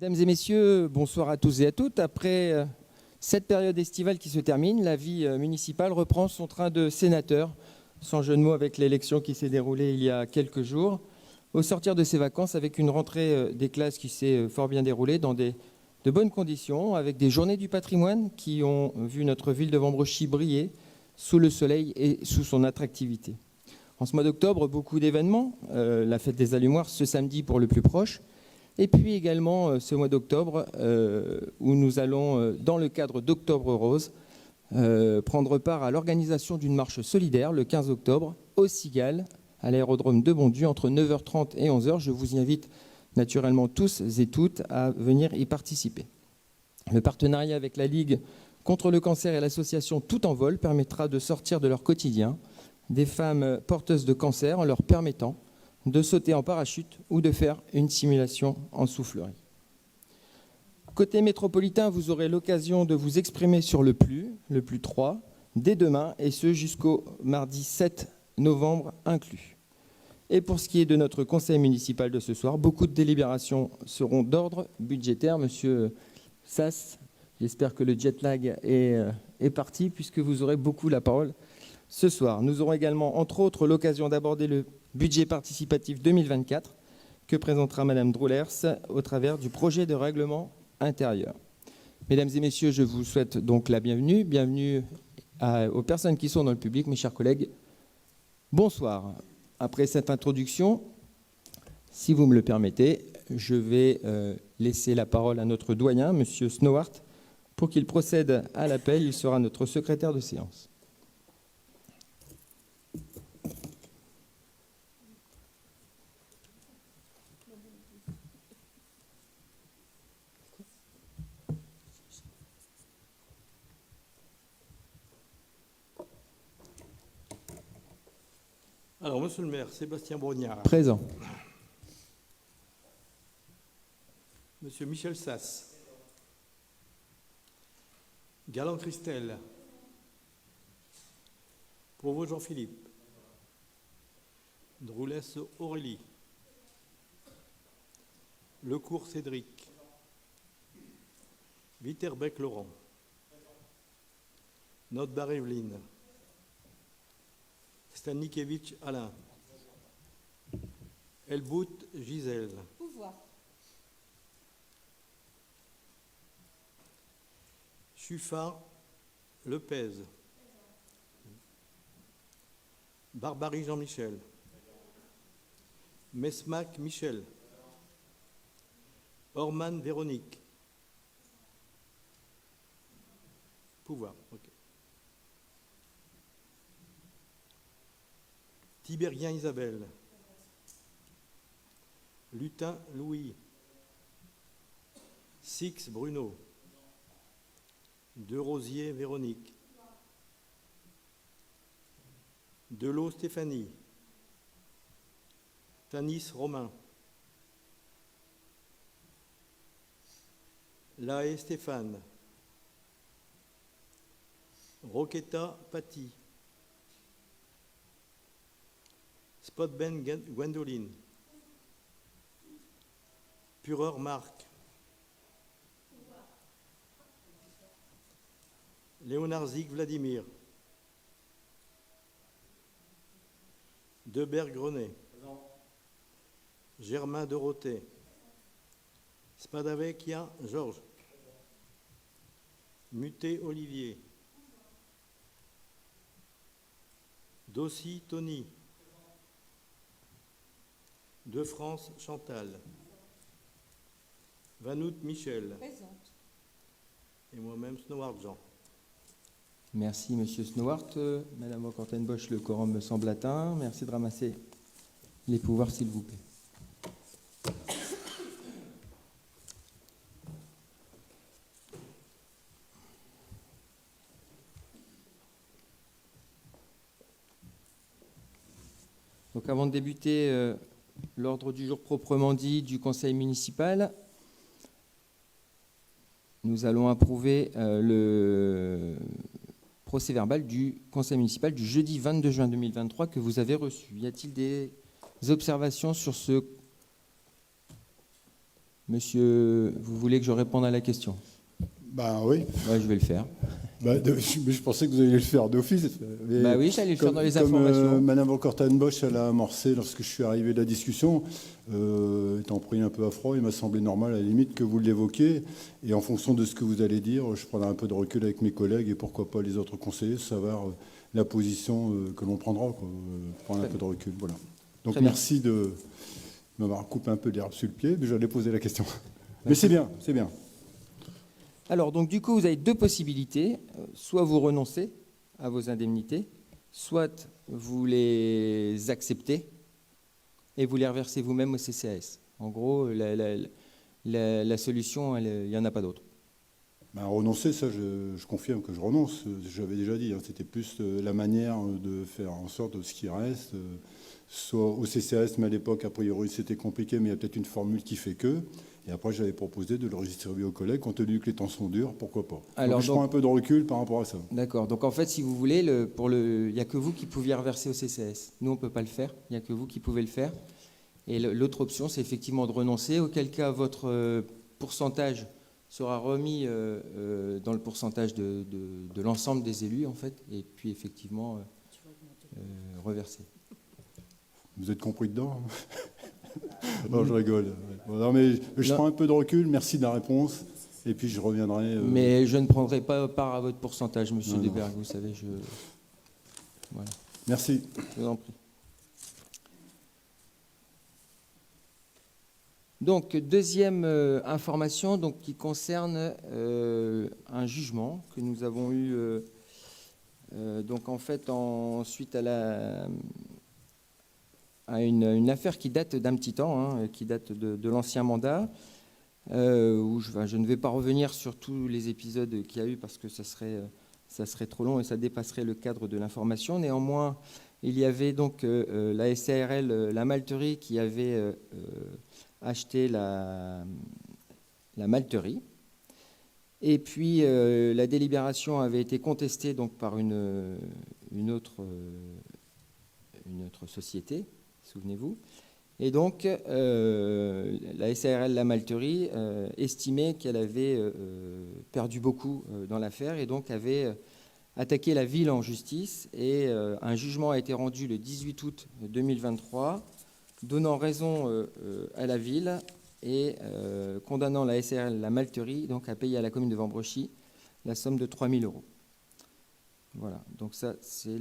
Mesdames et messieurs, bonsoir à tous et à toutes. Après cette période estivale qui se termine, la vie municipale reprend son train de sénateur, sans jeu de mots avec l'élection qui s'est déroulée il y a quelques jours. Au sortir de ces vacances, avec une rentrée des classes qui s'est fort bien déroulée dans de bonnes conditions, avec des journées du patrimoine qui ont vu notre ville de Vambrochy briller sous le soleil et sous son attractivité. En ce mois d'octobre, beaucoup d'événements, la fête des Allumoirs ce samedi pour le plus proche, et puis également ce mois d'octobre où nous allons, dans le cadre d'Octobre Rose, prendre part à l'organisation d'une marche solidaire le 15 octobre au Cigale, à l'aérodrome de Bondues, entre 9h30 et 11h. Je vous y invite naturellement tous et toutes à venir y participer. Le partenariat avec la Ligue contre le cancer et l'association Tout en Vol permettra de sortir de leur quotidien des femmes porteuses de cancer en leur permettant de sauter en parachute ou de faire une simulation en soufflerie. Côté métropolitain, vous aurez l'occasion de vous exprimer sur le PLU 3, dès demain, et ce jusqu'au mardi 7 novembre inclus. Et pour ce qui est de notre conseil municipal de ce soir, beaucoup de délibérations seront d'ordre budgétaire. Monsieur Sass, j'espère que le jet lag est parti, puisque vous aurez beaucoup la parole ce soir. Nous aurons également, entre autres, l'occasion d'aborder le budget participatif 2024 que présentera Madame Droulers au travers du projet de règlement intérieur. Mesdames et messieurs, je vous souhaite donc la bienvenue. Bienvenue aux personnes qui sont dans le public, mes chers collègues. Bonsoir. Après cette introduction, si vous me le permettez, je vais laisser la parole à notre doyen, Monsieur Snowart, pour qu'il procède à l'appel. Il sera notre secrétaire de séance. Alors, monsieur le maire, Sébastien Brognard. Présent. Monsieur Michel Sass. Galland Christelle. Provost Jean-Philippe. Droulès Aurélie. Lecourt Cédric. Viterbeck Laurent. Notbar Evelyne. Stanikevitch Alain. Elbout Gisèle. Pouvoir. Chuffat Lepez. Barbarie Jean-Michel. Mesmac Michel. Orman Véronique. Pouvoir, ok. Tibérien Isabelle. Lutin Louis. Six Bruno. De Rosier Véronique. Delot Stéphanie. Tanis Romain. Laé Stéphane. Roqueta Paty. Spotben Gwendoline. Pureur Marc. Léonard Zig Vladimir. Deberg René. Germain Dorothée. Spadavecchia Georges. Muté Olivier. Dossi Tony. De France Chantal. Vanout Michel. Présente. Et moi-même Snowart Jean. Merci, Monsieur Snowart. Madame Ocorten-Bosch, le quorum me semble atteint. Merci de ramasser les pouvoirs, s'il vous plaît. Donc, avant de débuter l'ordre du jour proprement dit du conseil municipal, nous allons approuver le procès-verbal du conseil municipal du jeudi 22 juin 2023 que vous avez reçu. Y a-t-il des observations sur ce Monsieur, vous voulez que je réponde à la question? Ben oui. Ouais, je vais le faire. Mais je pensais que vous alliez le faire d'office. Mais Bah oui, j'allais le faire dans les comme informations. Madame Van Kortenbosch, elle a amorcé lorsque je suis arrivé de la discussion, étant pris un peu à froid, il m'a semblé normal à la limite que vous l'évoquiez. Et en fonction de ce que vous allez dire, je prendrai un peu de recul avec mes collègues et pourquoi pas les autres conseillers, savoir la position que l'on prendra, quoi. Prendre un peu de recul. Voilà. Donc Très bien. merci de m'avoir coupé un peu l'herbe sur le pied, mais j'allais poser la question. Mais c'est bien, c'est bien. Alors, donc, du coup, vous avez deux possibilités. Soit vous renoncez à vos indemnités, soit vous les acceptez et vous les reversez vous-même au CCAS. En gros, la solution, il n'y en a pas d'autre. Ben, renoncer, ça, je confirme que je renonce. J'avais déjà dit, hein, c'était plus la manière de faire en sorte de ce qui reste, soit au CCAS, mais à l'époque, a priori, c'était compliqué, mais il y a peut-être une formule qui fait que. Et après, j'avais proposé de le redistribuer aux collègues, compte tenu que les temps sont durs, pourquoi pas. Alors, je prends un peu de recul par rapport à ça. D'accord. Donc, en fait, si vous voulez, il n'y a que vous qui pouviez reverser au CCAS. Nous, on ne peut pas le faire. Il n'y a que vous qui pouvez le faire. Et l'autre option, c'est effectivement de renoncer, auquel cas votre pourcentage sera remis dans le pourcentage de l'ensemble des élus, en fait, et puis effectivement reversé. Vous êtes compris dedans? Non, je rigole. Non, mais je prends un peu de recul, merci de la réponse, et puis je reviendrai... Mais je ne prendrai pas part à votre pourcentage, monsieur Deberg, vous savez, Voilà. Merci. Je vous en prie. Donc, deuxième information donc, qui concerne un jugement que nous avons eu donc en fait suite à une affaire qui date d'un petit temps, hein, qui date de l'ancien mandat, où je ne vais pas revenir sur tous les épisodes qu'il y a eu parce que ça serait trop long et ça dépasserait le cadre de l'information. Néanmoins, il y avait donc la SARL, la malterie, qui avait acheté la malterie. Et puis, la délibération avait été contestée donc, par une autre société, souvenez-vous. Et donc, la SARL La Malterie estimait qu'elle avait perdu beaucoup dans l'affaire et donc avait attaqué la ville en justice. Et un jugement a été rendu le 18 août 2023, donnant raison à la ville et condamnant la SARL La Malterie donc, à payer à la commune de Vambrochy la somme de 3 000 €. Voilà, donc ça, c'est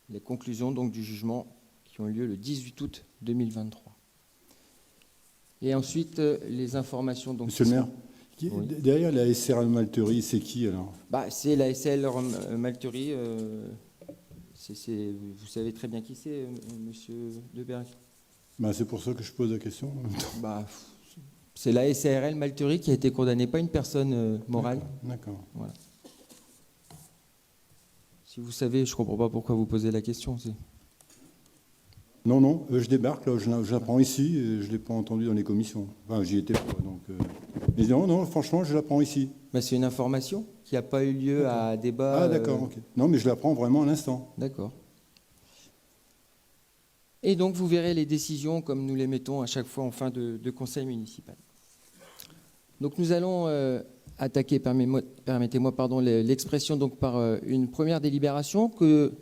les conclusions donc, du jugement qui ont eu lieu le 18 août 2023. Et ensuite, les informations... Donc, Monsieur le maire, oui. Derrière la SRL Malterie, c'est qui alors? C'est la SRL Malterie. Vous savez très bien qui c'est, monsieur Deberg. C'est pour ça que je pose la question. C'est la SARL Malterie qui a été condamnée, pas une personne morale. D'accord. Voilà. Si vous savez, je ne comprends pas pourquoi vous posez la question. Non, je débarque, là, je l'apprends ici, je ne l'ai pas entendu dans les commissions. Enfin, j'y étais pas, donc... Mais non, franchement, je l'apprends ici. C'est une information qui n'a pas eu lieu à débat. Ah, d'accord, ok. Non, mais je l'apprends vraiment à l'instant. D'accord. Et donc, vous verrez les décisions comme nous les mettons à chaque fois en fin de conseil municipal. Donc, nous allons attaquer, permettez-moi, l'expression donc par une première délibération que...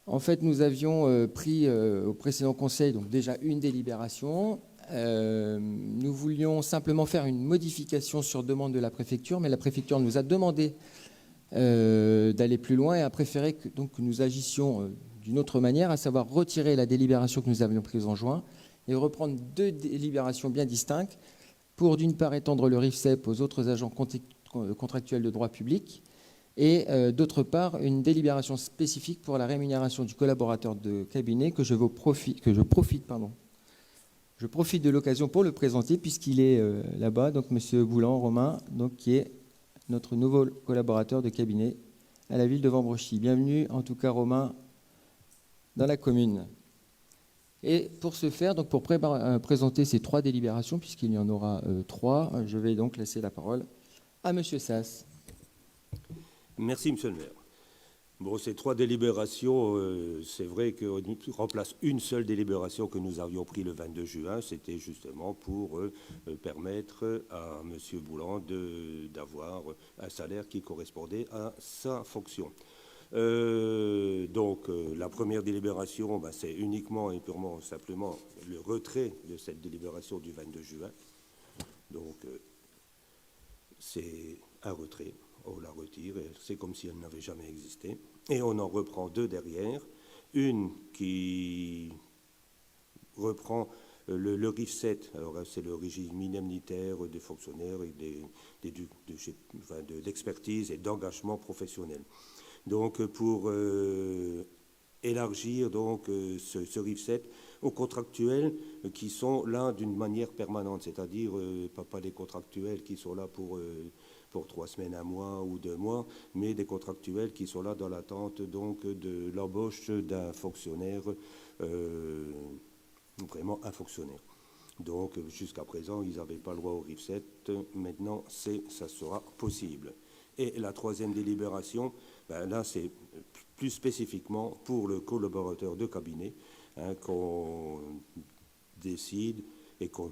En fait, nous avions pris au précédent conseil donc déjà une délibération. Nous voulions simplement faire une modification sur demande de la préfecture, mais la préfecture nous a demandé d'aller plus loin et a préféré que nous agissions d'une autre manière, à savoir retirer la délibération que nous avions prise en juin et reprendre deux délibérations bien distinctes pour, d'une part, étendre le RIFSEP aux autres agents contractuels de droit public, et d'autre part, une délibération spécifique pour la rémunération du collaborateur de cabinet que je profite de l'occasion pour le présenter puisqu'il est là-bas, donc M. Boulan, Romain, donc, qui est notre nouveau collaborateur de cabinet à la ville de Vambrochy. Bienvenue en tout cas Romain dans la commune. Et pour ce faire, donc pour présenter ces trois délibérations, puisqu'il y en aura trois, je vais donc laisser la parole à M. Sass. Merci, monsieur le maire. Bon, ces 3 délibérations, c'est vrai qu'on remplace une seule délibération que nous avions prise le 22 juin. C'était justement pour permettre à M. Boulan d'avoir un salaire qui correspondait à sa fonction. Donc, la première délibération, ben, c'est uniquement et purement simplement le retrait de cette délibération du 22 juin. Donc, c'est un retrait. On la retire, c'est comme si elle n'avait jamais existé. Et on en reprend 2 derrière. Une qui reprend le RIF 7, alors c'est le régime indemnitaire des fonctionnaires et d'expertise et d'engagement professionnel. Donc pour élargir donc, ce RIF 7 aux contractuels qui sont là d'une manière permanente, c'est-à-dire pas des contractuels qui sont là pour 3 semaines, 1 mois ou 2 mois, mais des contractuels qui sont là dans l'attente donc de l'embauche d'un fonctionnaire, vraiment un fonctionnaire. Donc jusqu'à présent, ils n'avaient pas le droit au RIF 7, maintenant ça sera possible. Et la 3e délibération, ben là c'est plus spécifiquement pour le collaborateur de cabinet qu'on décide et qu'on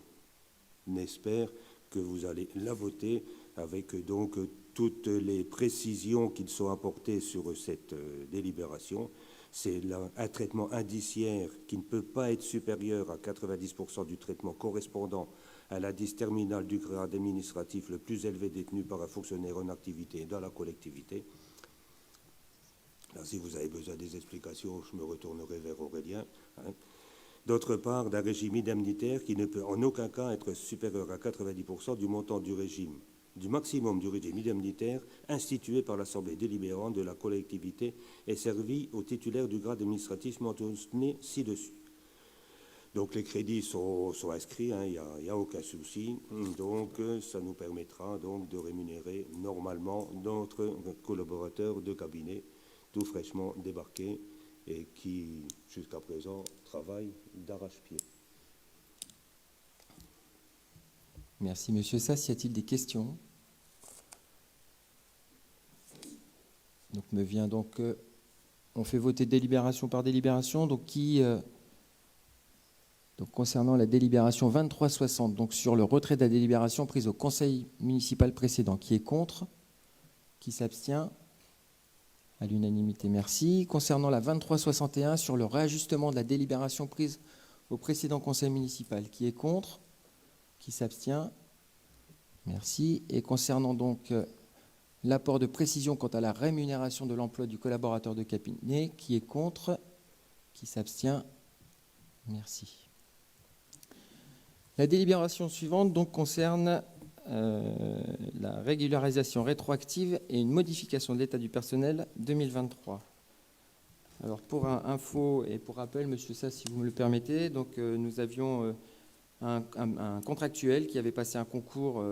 espère que vous allez la voter avec donc toutes les précisions qui sont apportées sur cette délibération. C'est un traitement indiciaire qui ne peut pas être supérieur à 90% du traitement correspondant à l'indice terminal du grade administratif le plus élevé détenu par un fonctionnaire en activité dans la collectivité. Là, si vous avez besoin des explications, je me retournerai vers Aurélien. D'autre part, d'un régime indemnitaire qui ne peut en aucun cas être supérieur à 90% du montant du maximum du régime indemnitaire institué par l'Assemblée délibérante de la collectivité et servi aux titulaires du grade administratif mentionné ci-dessus. Donc les crédits sont inscrits, il n'y a aucun souci. Donc ça nous permettra donc de rémunérer normalement notre collaborateur de cabinet, tout fraîchement débarqué et qui, jusqu'à présent, travaille d'arrache-pied. Merci, Monsieur Sass. Y a-t-il des questions? Donc, me vient donc... on fait voter délibération par délibération. Donc, donc concernant la délibération 2360, donc sur le retrait de la délibération prise au conseil municipal précédent, qui est contre? Qui s'abstient? À l'unanimité, merci. Concernant la 2361, sur le réajustement de la délibération prise au précédent conseil municipal, qui est contre? Qui s'abstient? Merci. Et concernant donc l'apport de précision quant à la rémunération de l'emploi du collaborateur de cabinet, qui est contre? Qui s'abstient? Merci. La délibération suivante donc concerne la régularisation rétroactive et une modification de l'état du personnel 2023. Alors pour info et pour rappel, Monsieur Sass, si vous me le permettez, donc nous avions un contractuel qui avait passé un concours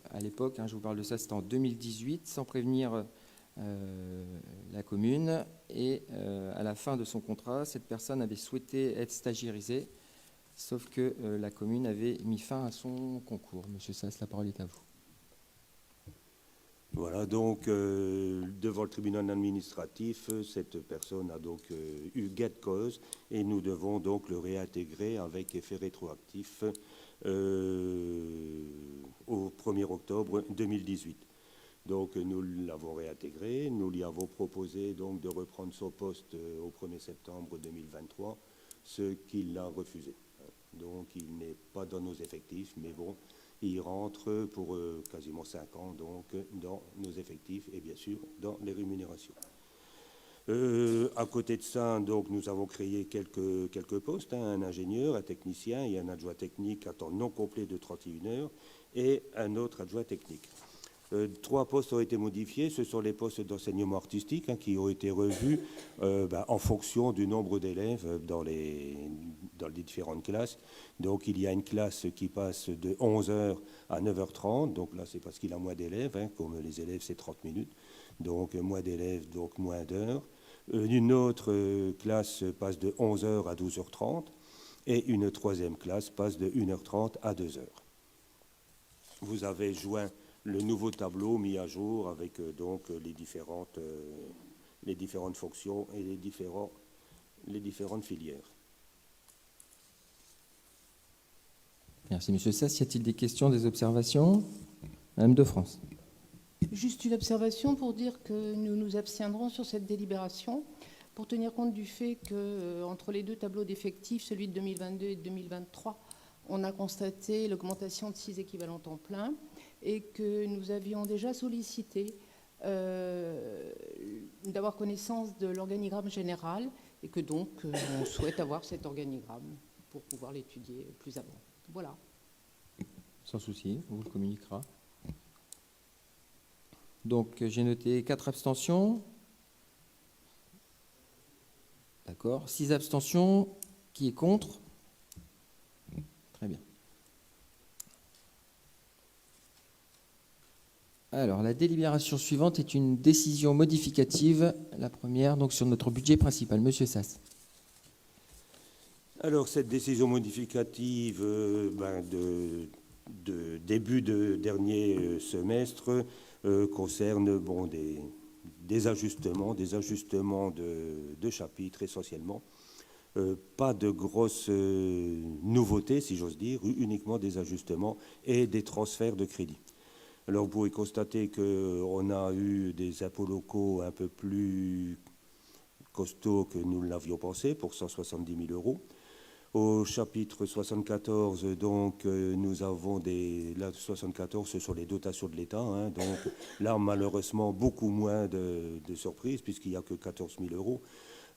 à l'époque, je vous parle de ça, c'était en 2018, sans prévenir la commune, et à la fin de son contrat, cette personne avait souhaité être stagiairisée, sauf que la commune avait mis fin à son concours. Monsieur Sass, la parole est à vous. Voilà, donc devant le tribunal administratif, cette personne a donc eu gain de cause et nous devons donc le réintégrer avec effet rétroactif au 1er octobre 2018. Donc nous l'avons réintégré, nous lui avons proposé donc de reprendre son poste au 1er septembre 2023, ce qu'il a refusé. Donc il n'est pas dans nos effectifs, mais bon, il rentre pour quasiment 5 ans donc, dans nos effectifs et bien sûr dans les rémunérations. À côté de ça, donc, nous avons créé quelques postes, un ingénieur, un technicien et un adjoint technique à temps non complet de 31 heures et un autre adjoint technique. 3 postes ont été modifiés, ce sont les postes d'enseignement artistique qui ont été revus en fonction du nombre d'élèves dans les différentes classes. Donc il y a une classe qui passe de 11h à 9h30, donc là c'est parce qu'il a moins d'élèves, comme les élèves c'est 30 minutes, donc moins d'élèves, donc moins d'heures. Une autre classe passe de 11h à 12h30 et une 3e classe passe de 1h30 à 2h. Vous avez joint le nouveau tableau mis à jour avec donc les différentes les différentes fonctions et les différentes filières. Merci, Monsieur Sass. Y a-t-il des questions, des observations? Madame de France. Juste une observation pour dire que nous nous abstiendrons sur cette délibération pour tenir compte du fait qu'entre les deux tableaux d'effectifs, celui de 2022 et de 2023, on a constaté l'augmentation de 6 équivalents temps plein et que nous avions déjà sollicité d'avoir connaissance de l'organigramme général et que donc on souhaite avoir cet organigramme pour pouvoir l'étudier plus avant. Voilà. Sans souci, on vous le communiquera. Donc, j'ai noté 4 abstentions. D'accord. 6 abstentions. Qui est contre? Très bien. Alors, la délibération suivante est une décision modificative. La première, donc, sur notre budget principal. Monsieur Sass. Alors, cette décision modificative de début de dernier semestre concerne des ajustements de chapitres essentiellement. Pas de grosses nouveautés, si j'ose dire, uniquement des ajustements et des transferts de crédits. Alors, vous pouvez constater qu'on a eu des impôts locaux un peu plus costauds que nous l'avions pensé, pour 170 000 euros. Au chapitre 74, donc, nous avons là, 74, ce sont les dotations de l'État. Hein, donc, là, malheureusement, beaucoup moins de surprises, puisqu'il n'y a que 14 000 euros.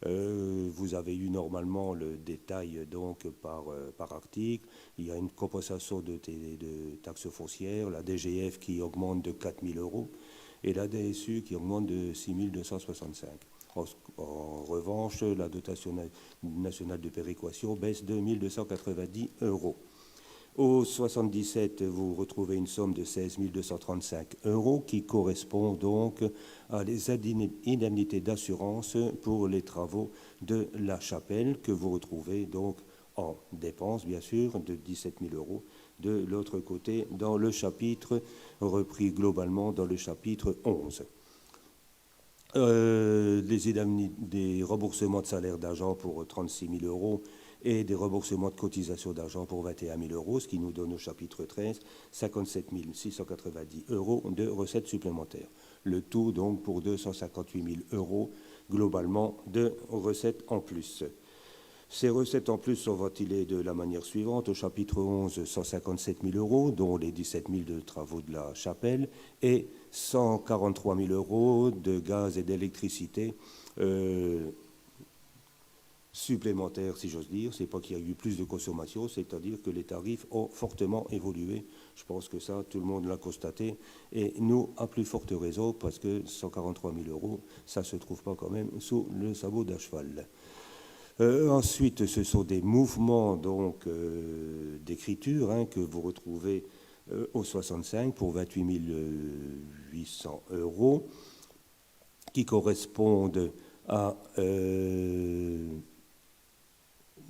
Vous avez eu normalement le détail donc, par article. Il y a une compensation de taxes foncières, la DGF qui augmente de 4 000 euros et la DSU qui augmente de 6 265. En revanche, la dotation nationale de péréquation baisse de 1 290 euros. Au 77, vous retrouvez une somme de 16 235 euros qui correspond donc à les indemnités d'assurance pour les travaux de la chapelle que vous retrouvez donc en dépenses, bien sûr, de 17 000 euros de l'autre côté dans le chapitre, repris globalement dans le chapitre 11. Des remboursements de salaire d'agents pour 36 000 euros et des remboursements de cotisations d'agents pour 21 000 euros, ce qui nous donne au chapitre 13 57 690 euros de recettes supplémentaires. Le tout donc pour 258 000 euros globalement de recettes en plus. Ces recettes en plus sont ventilées de la manière suivante. Au chapitre 11, 157 000 euros, dont les 17 000 de travaux de la chapelle, et 143 000 euros de gaz et d'électricité supplémentaires, si j'ose dire. Ce n'est pas qu'il y a eu plus de consommation, c'est-à-dire que les tarifs ont fortement évolué. Je pense que ça, tout le monde l'a constaté. Et nous, à plus forte raison, parce que 143 000 euros, ça ne se trouve pas quand même sous le sabot d'un cheval. Ensuite, ce sont des mouvements donc d'écriture que vous retrouvez au 65 pour 28 800 euros qui correspondent à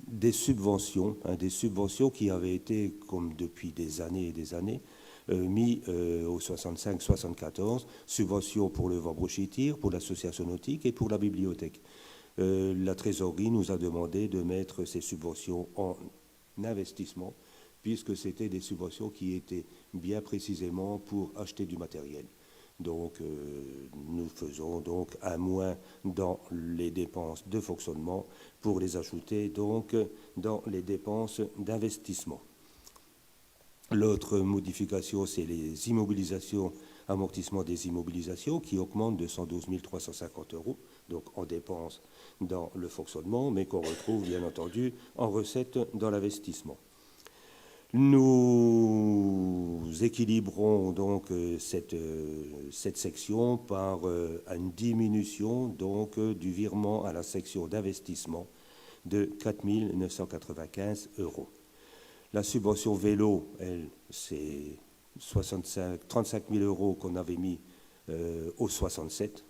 des subventions qui avaient été, comme depuis des années et des années, mis au 65-74, subventions pour le Vabrochitir, pour l'association nautique et pour la bibliothèque. La trésorerie nous a demandé de mettre ces subventions en investissement, puisque c'était des subventions qui étaient bien précisément pour acheter du matériel. Donc, nous faisons donc un moins dans les dépenses de fonctionnement pour les ajouter donc dans les dépenses d'investissement. L'autre modification, c'est les immobilisations, amortissement des immobilisations qui augmentent de 112 350 euros, donc en dépenses dans le fonctionnement, mais qu'on retrouve bien entendu en recettes dans l'investissement. Nous équilibrons donc cette section par une diminution donc du virement à la section d'investissement de 4 995 euros. La subvention vélo, elle, c'est 35 000 euros qu'on avait mis au 67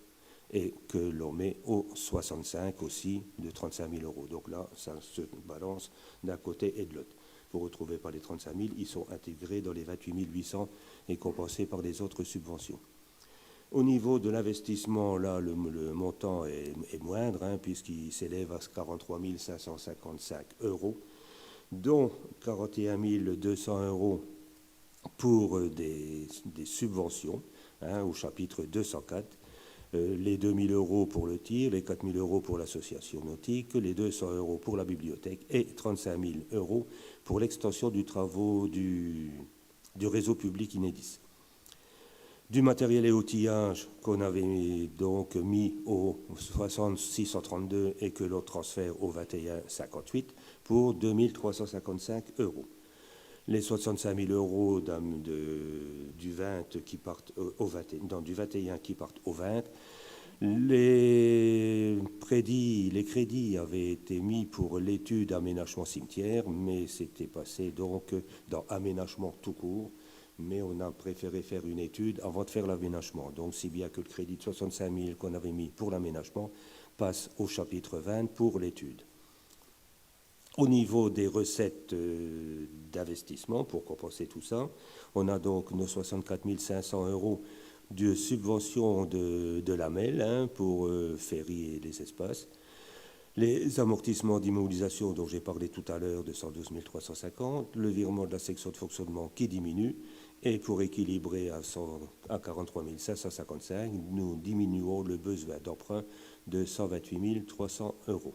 et que l'on met au 65 aussi de 35 000 euros. Donc là, ça se balance d'un côté et de l'autre. Vous ne retrouvez pas les 35 000, ils sont intégrés dans les 28 800 et compensés par les autres subventions. Au niveau de l'investissement, là, le montant est moindre, hein, puisqu'il s'élève à 43 555 €, dont 41 200 € pour des subventions, hein, au chapitre 204, les 2 000 € pour le tir, les 4 000 € pour l'association nautique, les 200 € pour la bibliothèque et 35 000 € pour l'extension du travaux du réseau public Inédis. Du matériel et outillage qu'on avait donc mis au 6632 et que l'on transfère au 2158 pour 2 355 €. Les 65 000 € du 20 qui partent au 20, du 21 qui partent au 20. Les crédits avaient été mis pour l'étude aménagement cimetière, mais c'était passé donc dans aménagement tout court. Mais on a préféré faire une étude avant de faire l'aménagement. Donc, si bien que le crédit de 65 000 qu'on avait mis pour l'aménagement passe au chapitre 20 pour l'étude. Au niveau des recettes d'investissement, pour compenser tout ça, on a donc nos 64 500 € de subvention de la MEL, hein, pour ferry et les espaces. Les amortissements d'immobilisation dont j'ai parlé tout à l'heure de 112 350, le virement de la section de fonctionnement qui diminue, et pour équilibrer à 43 555, nous diminuons le besoin d'emprunt de 128 300 €.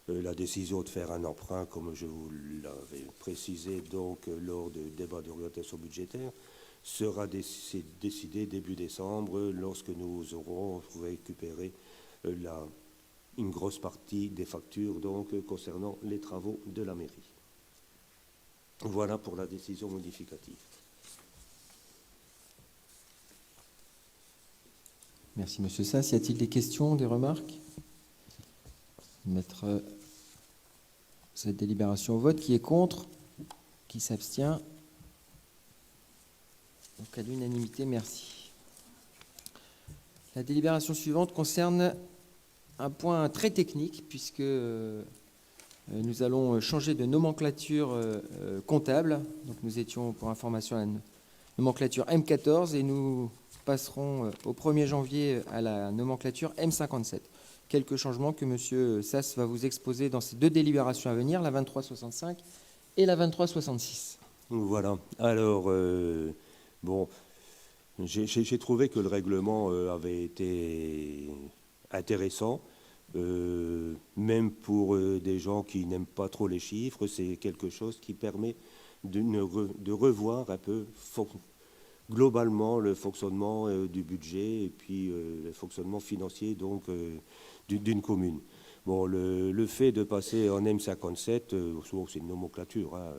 La décision de faire un emprunt, comme je vous l'avais précisé donc lors du débat d'orientation budgétaire, sera décidée début décembre, lorsque nous aurons récupéré une grosse partie des factures donc concernant les travaux de la mairie. Voilà pour la décision modificative. Merci, Monsieur Sass. Y a-t-il des questions, des remarques? Mettre cette délibération au vote. Qui est contre? Qui s'abstient? Donc à l'unanimité, merci. La délibération suivante concerne un point très technique, puisque nous allons changer de nomenclature comptable. Donc nous étions, pour information, à la nomenclature M14 et nous passerons au 1er janvier à la nomenclature M57. Quelques changements que M. Sass va vous exposer dans ces deux délibérations à venir, la 2365 et la 2366. Voilà. Alors, bon, j'ai trouvé que le règlement avait été intéressant, même pour des gens qui n'aiment pas trop les chiffres. C'est quelque chose qui permet de revoir un peu globalement le fonctionnement du budget et puis le fonctionnement financier donc d'une commune. Bon, le fait de passer en M57, souvent c'est une nomenclature, hein,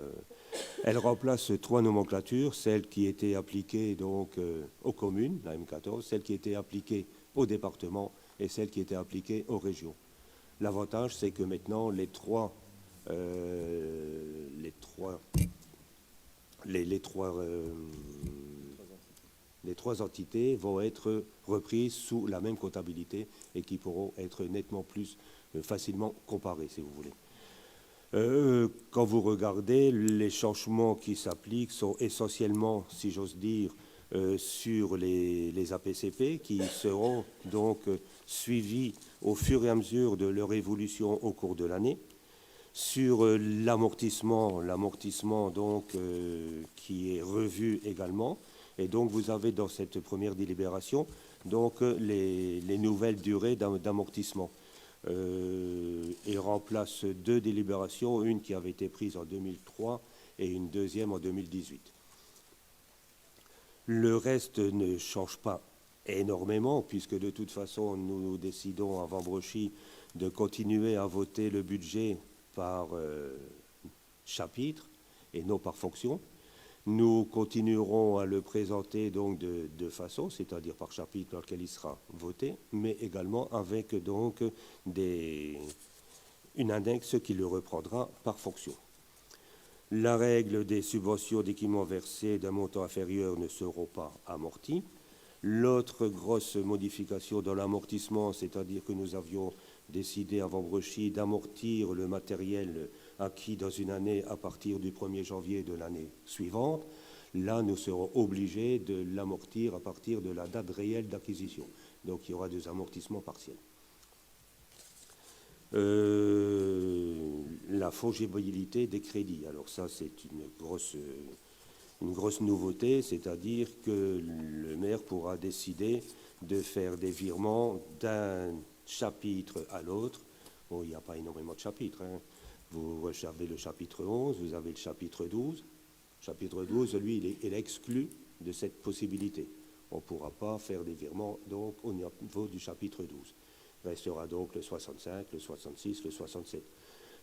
elle remplace 3 nomenclatures, celle qui était appliquée donc aux communes, la M14, celle qui était appliquée au département et celle qui était appliquée aux régions. L'avantage, c'est que maintenant les trois entités vont être reprises sous la même comptabilité et qui pourront être nettement plus facilement comparées, si vous voulez. Quand vous regardez, les changements qui s'appliquent sont essentiellement, si j'ose dire, sur les APCP qui seront donc suivis au fur et à mesure de leur évolution au cours de l'année. Sur l'amortissement donc qui est revu également. Et donc vous avez dans cette première délibération donc les nouvelles durées d'amortissement. Il remplace 2 délibérations, une qui avait été prise en 2003 et une deuxième en 2018. Le reste ne change pas énormément, puisque de toute façon, nous décidons à Vambrochy de continuer à voter le budget par chapitre et non par fonction. Nous continuerons à le présenter donc de 2 façons, c'est-à-dire par chapitre dans lequel il sera voté, mais également avec donc une index qui le reprendra par fonction. La règle des subventions d'équipements versés d'un montant inférieur ne seront pas amorties. L'autre grosse modification dans l'amortissement, c'est-à-dire que nous avions décidé à Vambrochy d'amortir le matériel acquis dans une année à partir du 1er janvier de l'année suivante. là, nous serons obligés de l'amortir à partir de la date réelle d'acquisition. Donc, il y aura des amortissements partiels. La fongibilité des crédits. Alors ça, c'est une grosse nouveauté, c'est-à-dire que le maire pourra décider de faire des virements d'un chapitre à l'autre. Bon, il n'y a pas énormément de chapitres, hein. Vous avez le chapitre 11, vous avez le chapitre 12. Le chapitre 12, lui, il est exclu de cette possibilité. On ne pourra pas faire des virements donc, au niveau du chapitre 12. Il restera donc le 65, le 66, le 67.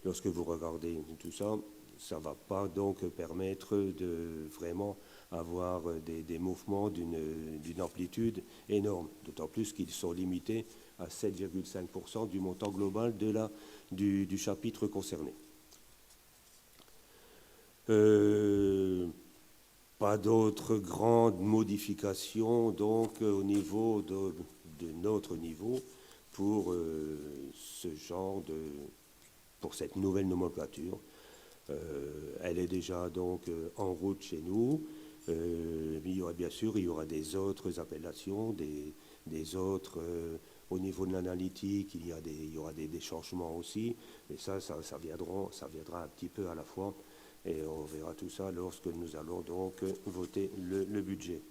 Lorsque vous regardez tout ça, ça ne va pas donc permettre de vraiment avoir des mouvements d'une amplitude énorme, d'autant plus qu'ils sont limités à 7,5% du montant global du chapitre concerné. Pas d'autres grandes modifications donc au niveau de notre niveau pour ce genre pour cette nouvelle nomenclature. Elle est déjà donc en route chez nous. Il y aura bien sûr, il y aura des autres appellations, des autres au niveau de l'analytique, il y aura des changements aussi, et ça viendra un petit peu à la fois, et on verra tout ça lorsque nous allons donc voter le budget.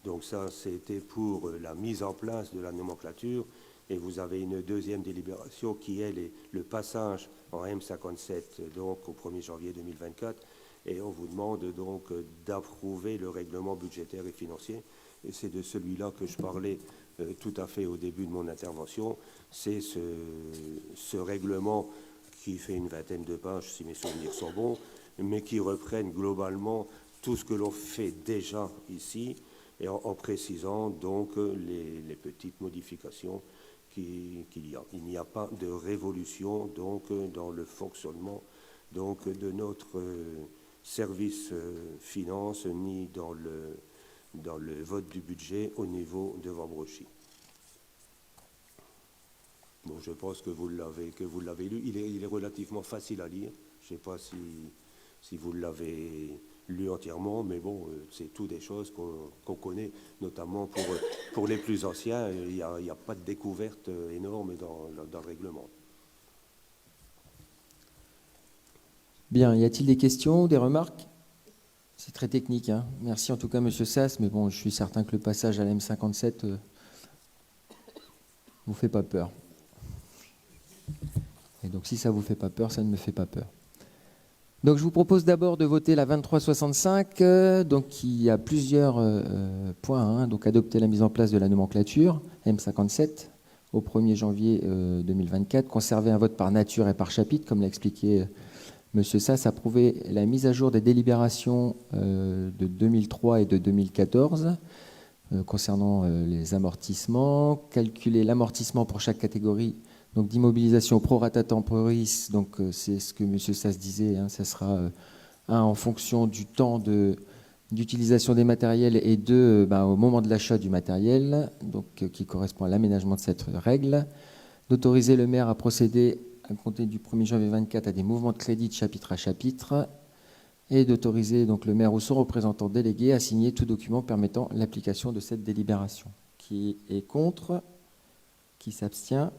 Donc ça, c'était pour la mise en place de la nomenclature, et vous avez une deuxième délibération qui est le passage en M57 donc au 1er janvier 2024, et on vous demande donc d'approuver le règlement budgétaire et financier, et c'est de celui-là que je parlais tout à fait au début de mon intervention. C'est ce règlement qui fait une vingtaine de pages, si mes souvenirs sont bons, mais qui reprennent globalement tout ce que l'on fait déjà ici, et en précisant donc les petites modifications qu'il y a. Il n'y a pas de révolution donc dans le fonctionnement donc de notre service finance ni dans le vote du budget au niveau de Vambrochy. Bon, je pense que vous l'avez lu. Il est relativement facile à lire. Je ne sais pas si vous l'avez lu entièrement, mais bon, c'est tout des choses qu'on connaît, notamment pour les plus anciens. Il n'y a pas de découverte énorme dans le règlement. Bien, y a-t-il des questions, des remarques? C'est très technique, hein. Merci en tout cas, Monsieur Sass, mais bon, je suis certain que le passage à la M57 vous fait pas peur. Et donc, si ça vous fait pas peur, ça ne me fait pas peur. Donc, je vous propose d'abord de voter la 2365. Donc, il y a plusieurs points. Hein. Donc, adopter la mise en place de la nomenclature M57 au 1er janvier 2024. Conserver un vote par nature et par chapitre, comme l'a expliqué Monsieur Sass. Approuver la mise à jour des délibérations de 2003 et de 2014 concernant les amortissements. Calculer l'amortissement pour chaque catégorie donc d'immobilisation pro rata temporis, donc c'est ce que M. Sass disait, hein, ça sera en fonction du temps d'utilisation des matériels et au moment de l'achat du matériel, donc qui correspond à l'aménagement de cette règle. D'autoriser le maire à procéder à compter du 1er janvier 2024 à des mouvements de crédit de chapitre à chapitre, et d'autoriser donc le maire ou son représentant délégué à signer tout document permettant l'application de cette délibération. Qui est contre? Qui s'abstient?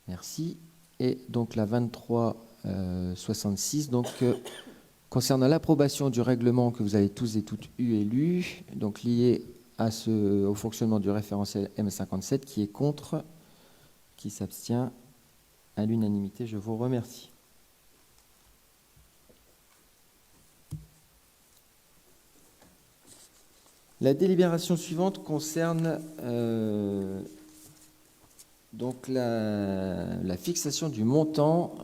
Merci. Et donc la 2366, donc concernant l'approbation du règlement que vous avez tous et toutes eu et lu, donc lié au fonctionnement du référentiel M57, qui est contre, qui s'abstient, à l'unanimité. Je vous remercie. La délibération suivante concerne donc la fixation du montant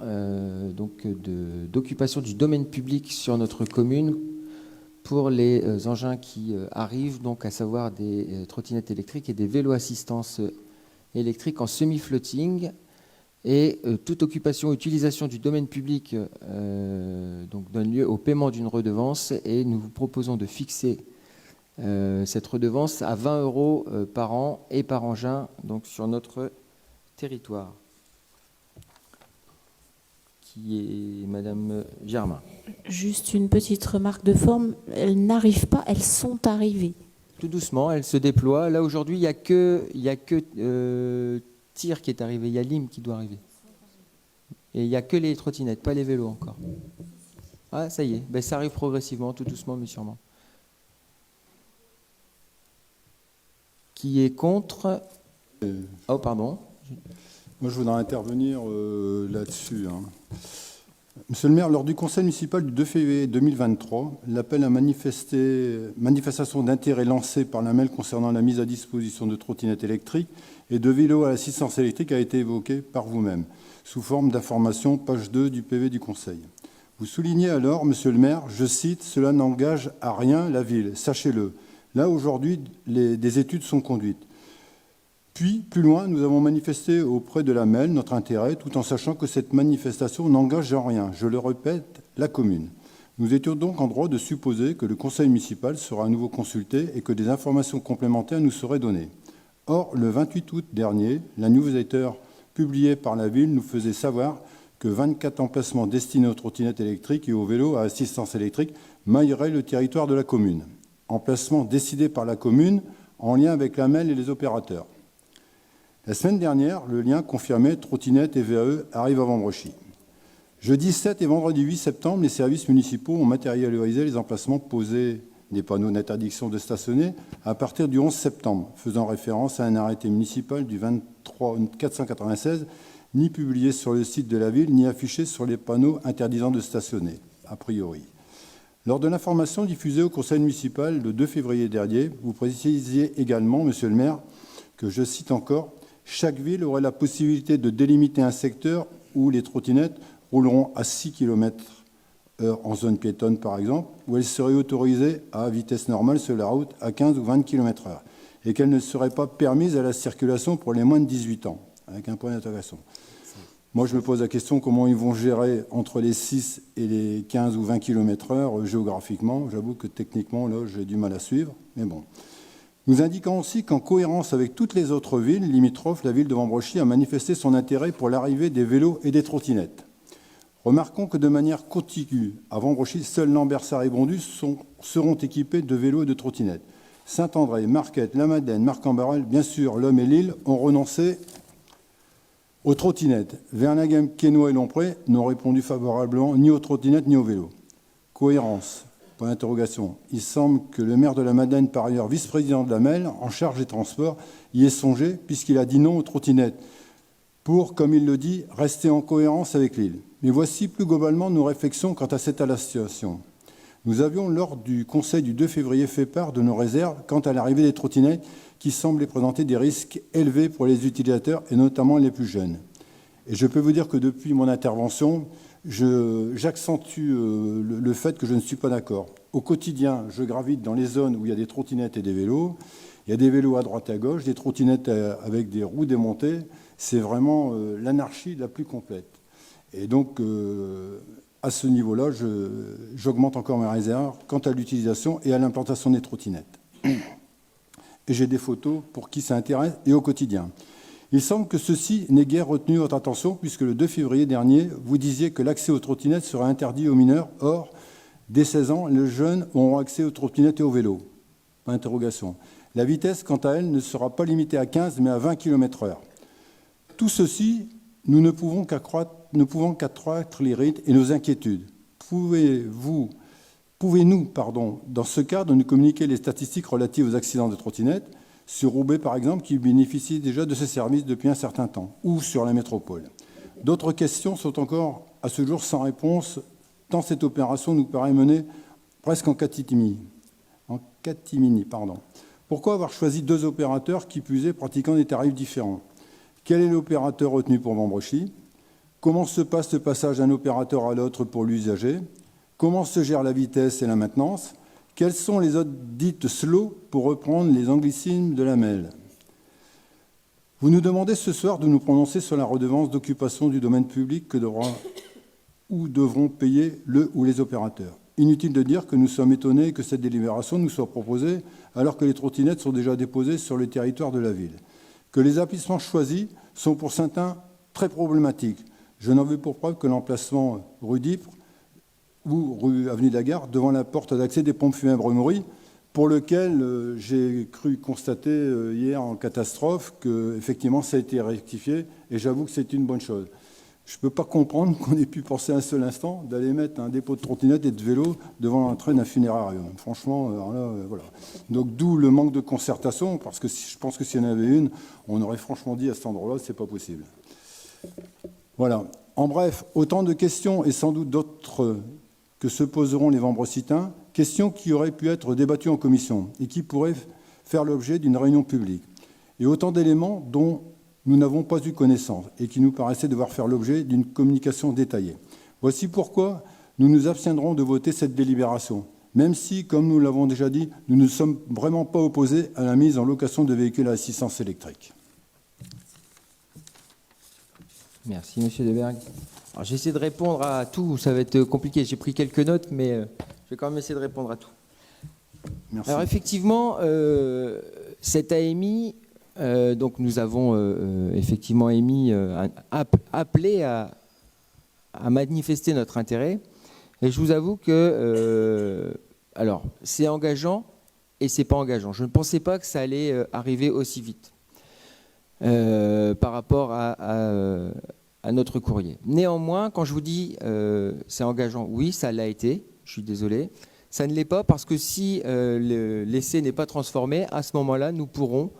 d'occupation du domaine public sur notre commune pour les engins qui arrivent, donc à savoir des trottinettes électriques et des vélos assistance électriques en semi-floating. Et toute occupation ou utilisation du domaine public donc donne lieu au paiement d'une redevance, et nous vous proposons de fixer cette redevance à 20 € par an et par engin donc sur notre territoire. qui est Madame Germain. Juste une petite remarque de forme. Elles n'arrivent pas, elles sont arrivées. Tout doucement, elle se déploie. Là, aujourd'hui, il n'y a que Tir qui est arrivé. Il y a Lim qui doit arriver. Et il n'y a que les trottinettes, pas les vélos encore. Ah, ça y est. Ben, ça arrive progressivement, tout doucement, mais sûrement. Qui est contre... Oh, pardon. Moi, je voudrais intervenir là-dessus. Monsieur le maire, lors du conseil municipal du 2 février 2023, l'appel à manifestation d'intérêt lancé par la MEL concernant la mise à disposition de trottinettes électriques et de vélos à assistance électrique a été évoqué par vous-même, sous forme d'information, page 2 du PV du conseil. Vous soulignez alors, monsieur le maire, je cite, « Cela n'engage à rien la ville, sachez-le. Là, aujourd'hui, des études sont conduites. » Puis, plus loin, nous avons manifesté auprès de la MEL notre intérêt, tout en sachant que cette manifestation n'engage en rien, je le répète, la commune. Nous étions donc en droit de supposer que le conseil municipal sera à nouveau consulté et que des informations complémentaires nous seraient données. Or, le 28 août dernier, la newsletter publiée par la ville nous faisait savoir que 24 emplacements destinés aux trottinettes électriques et aux vélos à assistance électrique mailleraient le territoire de la commune. Emplacements décidés par la commune en lien avec la MEL et les opérateurs. La semaine dernière, le lien confirmait trottinettes et VAE arrivent à Vambrechy. Jeudi 7 et vendredi 8 septembre, les services municipaux ont matérialisé les emplacements posés des panneaux d'interdiction de stationner à partir du 11 septembre, faisant référence à un arrêté municipal du 23 496, ni publié sur le site de la ville, ni affiché sur les panneaux interdisant de stationner, a priori. Lors de l'information diffusée au conseil municipal le 2 février dernier, vous précisiez également, monsieur le maire, que, je cite encore, « Chaque ville aurait la possibilité de délimiter un secteur où les trottinettes rouleront à 6 km/h en zone piétonne, par exemple, où elles seraient autorisées à vitesse normale sur la route à 15 ou 20 km/h, et qu'elles ne seraient pas permises à la circulation pour les moins de 18 ans, avec un point d'interrogation. Moi, je me pose la question comment ils vont gérer entre les 6 et les 15 ou 20 km/h géographiquement. J'avoue que techniquement, là, j'ai du mal à suivre, mais bon. Nous indiquons aussi qu'en cohérence avec toutes les autres villes limitrophes, la ville de Vambrechy a manifesté son intérêt pour l'arrivée des vélos et des trottinettes. Remarquons que de manière contigue, à Vambrechy, seuls Lambersart et Bondu seront équipés de vélos et de trottinettes. Saint-André, Marquette, La Madeleine, Marc-en-Barœul, bien sûr, L'Homme et Lille ont renoncé aux trottinettes. Vernaghem, Quesnoy et Lompré n'ont répondu favorablement ni aux trottinettes ni aux vélos. Cohérence. Point d'interrogation. Il semble que le maire de la Madeleine, par ailleurs vice-président de la MEL, en charge des transports, y ait songé, puisqu'il a dit non aux trottinettes, pour, comme il le dit, rester en cohérence avec l'île. Mais voici plus globalement nos réflexions quant à cette situation. Nous avions, lors du conseil du 2 février, fait part de nos réserves quant à l'arrivée des trottinettes qui semblaient présenter des risques élevés pour les utilisateurs et notamment les plus jeunes. Et je peux vous dire que depuis mon intervention, j'accentue le fait que je ne suis pas d'accord. Au quotidien, je gravite dans les zones où il y a des trottinettes et des vélos. Il y a des vélos à droite et à gauche, des trottinettes avec des roues démontées. C'est vraiment l'anarchie la plus complète. Et donc, à ce niveau-là, j'augmente encore mes réserves quant à l'utilisation et à l'implantation des trottinettes. Et j'ai des photos pour qui ça intéresse et au quotidien. Il semble que ceci n'ait guère retenu votre attention puisque le 2 février dernier, vous disiez que l'accès aux trottinettes serait interdit aux mineurs. Or, dès 16 ans, les jeunes auront accès aux trottinettes et aux vélos. Pas d'interrogation. La vitesse, quant à elle, ne sera pas limitée à 15 mais à 20 km/h. Tout ceci, nous ne pouvons qu'accroître les rythmes et nos inquiétudes. Pouvez-nous, dans ce cadre, nous communiquer les statistiques relatives aux accidents de trottinettes sur Roubaix, par exemple, qui bénéficie déjà de ces services depuis un certain temps, ou sur la métropole. D'autres questions sont encore à ce jour sans réponse, tant cette opération nous paraît menée presque en catimini. Pourquoi avoir choisi deux opérateurs qui puisaient pratiquant des tarifs différents? Quel est l'opérateur retenu pour Vambrechy? Comment se passe le passage d'un opérateur à l'autre pour l'usager? Comment se gère la vitesse et la maintenance? Quelles sont les autres dites slow pour reprendre les anglicismes de la MEL? Vous nous demandez ce soir de nous prononcer sur la redevance d'occupation du domaine public que devront payer le ou les opérateurs. Inutile de dire que nous sommes étonnés que cette délibération nous soit proposée alors que les trottinettes sont déjà déposées sur le territoire de la ville. Que les appuiements choisis sont pour certains très problématiques. Je n'en veux pour preuve que l'emplacement rue d'Ypres ou rue Avenue de la Gare, devant la porte d'accès des pompes funèbres Maury, pour lequel j'ai cru constater hier en catastrophe qu'effectivement ça a été rectifié, et j'avoue que c'est une bonne chose. Je ne peux pas comprendre qu'on ait pu penser un seul instant d'aller mettre un dépôt de trottinettes et de vélos devant l'entrée d'un funérarium. Franchement, alors là, voilà. Donc d'où le manque de concertation, parce que je pense que s'il y en avait une, on aurait franchement dit à cet endroit-là, c'est pas possible. Voilà. En bref, autant de questions et sans doute d'autres que se poseront les Vambrocitains, questions qui auraient pu être débattues en commission et qui pourraient faire l'objet d'une réunion publique. Et autant d'éléments dont nous n'avons pas eu connaissance et qui nous paraissaient devoir faire l'objet d'une communication détaillée. Voici pourquoi nous nous abstiendrons de voter cette délibération, même si, comme nous l'avons déjà dit, nous ne sommes vraiment pas opposés à la mise en location de véhicules à assistance électrique. Merci, Monsieur Deberg. Alors, j'essaie de répondre à tout. Ça va être compliqué. J'ai pris quelques notes, mais je vais quand même essayer de répondre à tout. Merci. Alors, effectivement, cette AMI, donc nous avons effectivement appelé à manifester notre intérêt. Et je vous avoue que, alors, c'est engageant et c'est pas engageant. Je ne pensais pas que ça allait arriver aussi vite. Par rapport à notre courrier. Néanmoins, quand je vous dis c'est engageant, oui, ça l'a été, je suis désolé. Ça ne l'est pas parce que si l'essai n'est pas transformé, à ce moment-là, nous pourrons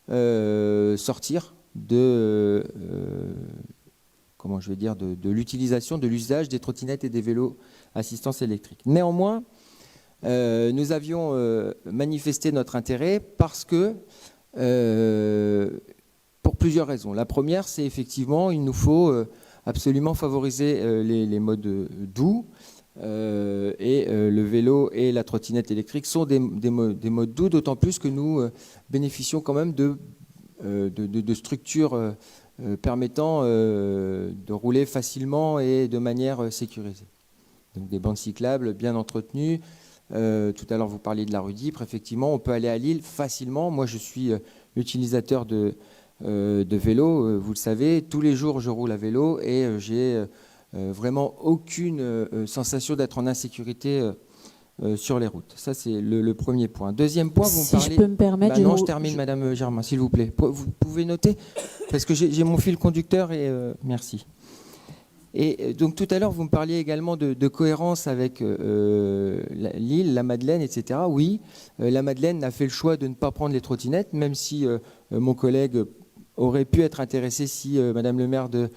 sortir de l'utilisation, de l'usage des trottinettes et des vélos assistance électrique. Néanmoins, nous avions manifesté notre intérêt parce que pour plusieurs raisons. La première, c'est effectivement, il nous faut absolument favoriser les modes doux. Et le vélo et la trottinette électrique sont des modes doux, d'autant plus que nous bénéficions quand même de structures permettant de rouler facilement et de manière sécurisée. Donc des bandes cyclables bien entretenues. Tout à l'heure, vous parliez de la rue d'Ypres. Effectivement, on peut aller à Lille facilement. Moi, je suis utilisateur de vélo, vous le savez. Tous les jours, je roule à vélo et j'ai vraiment aucune sensation d'être en insécurité sur les routes. Ça, c'est le premier point. Deuxième point, vous me parlez... Si je peux me permettre... non, je termine, Madame Germain, s'il vous plaît. Vous pouvez noter, parce que j'ai mon fil conducteur et merci. Et donc, tout à l'heure, vous me parliez également de cohérence avec Lille, la Madeleine, etc. Oui, la Madeleine a fait le choix de ne pas prendre les trottinettes, même si mon collègue aurait pu être intéressé si Madame le maire de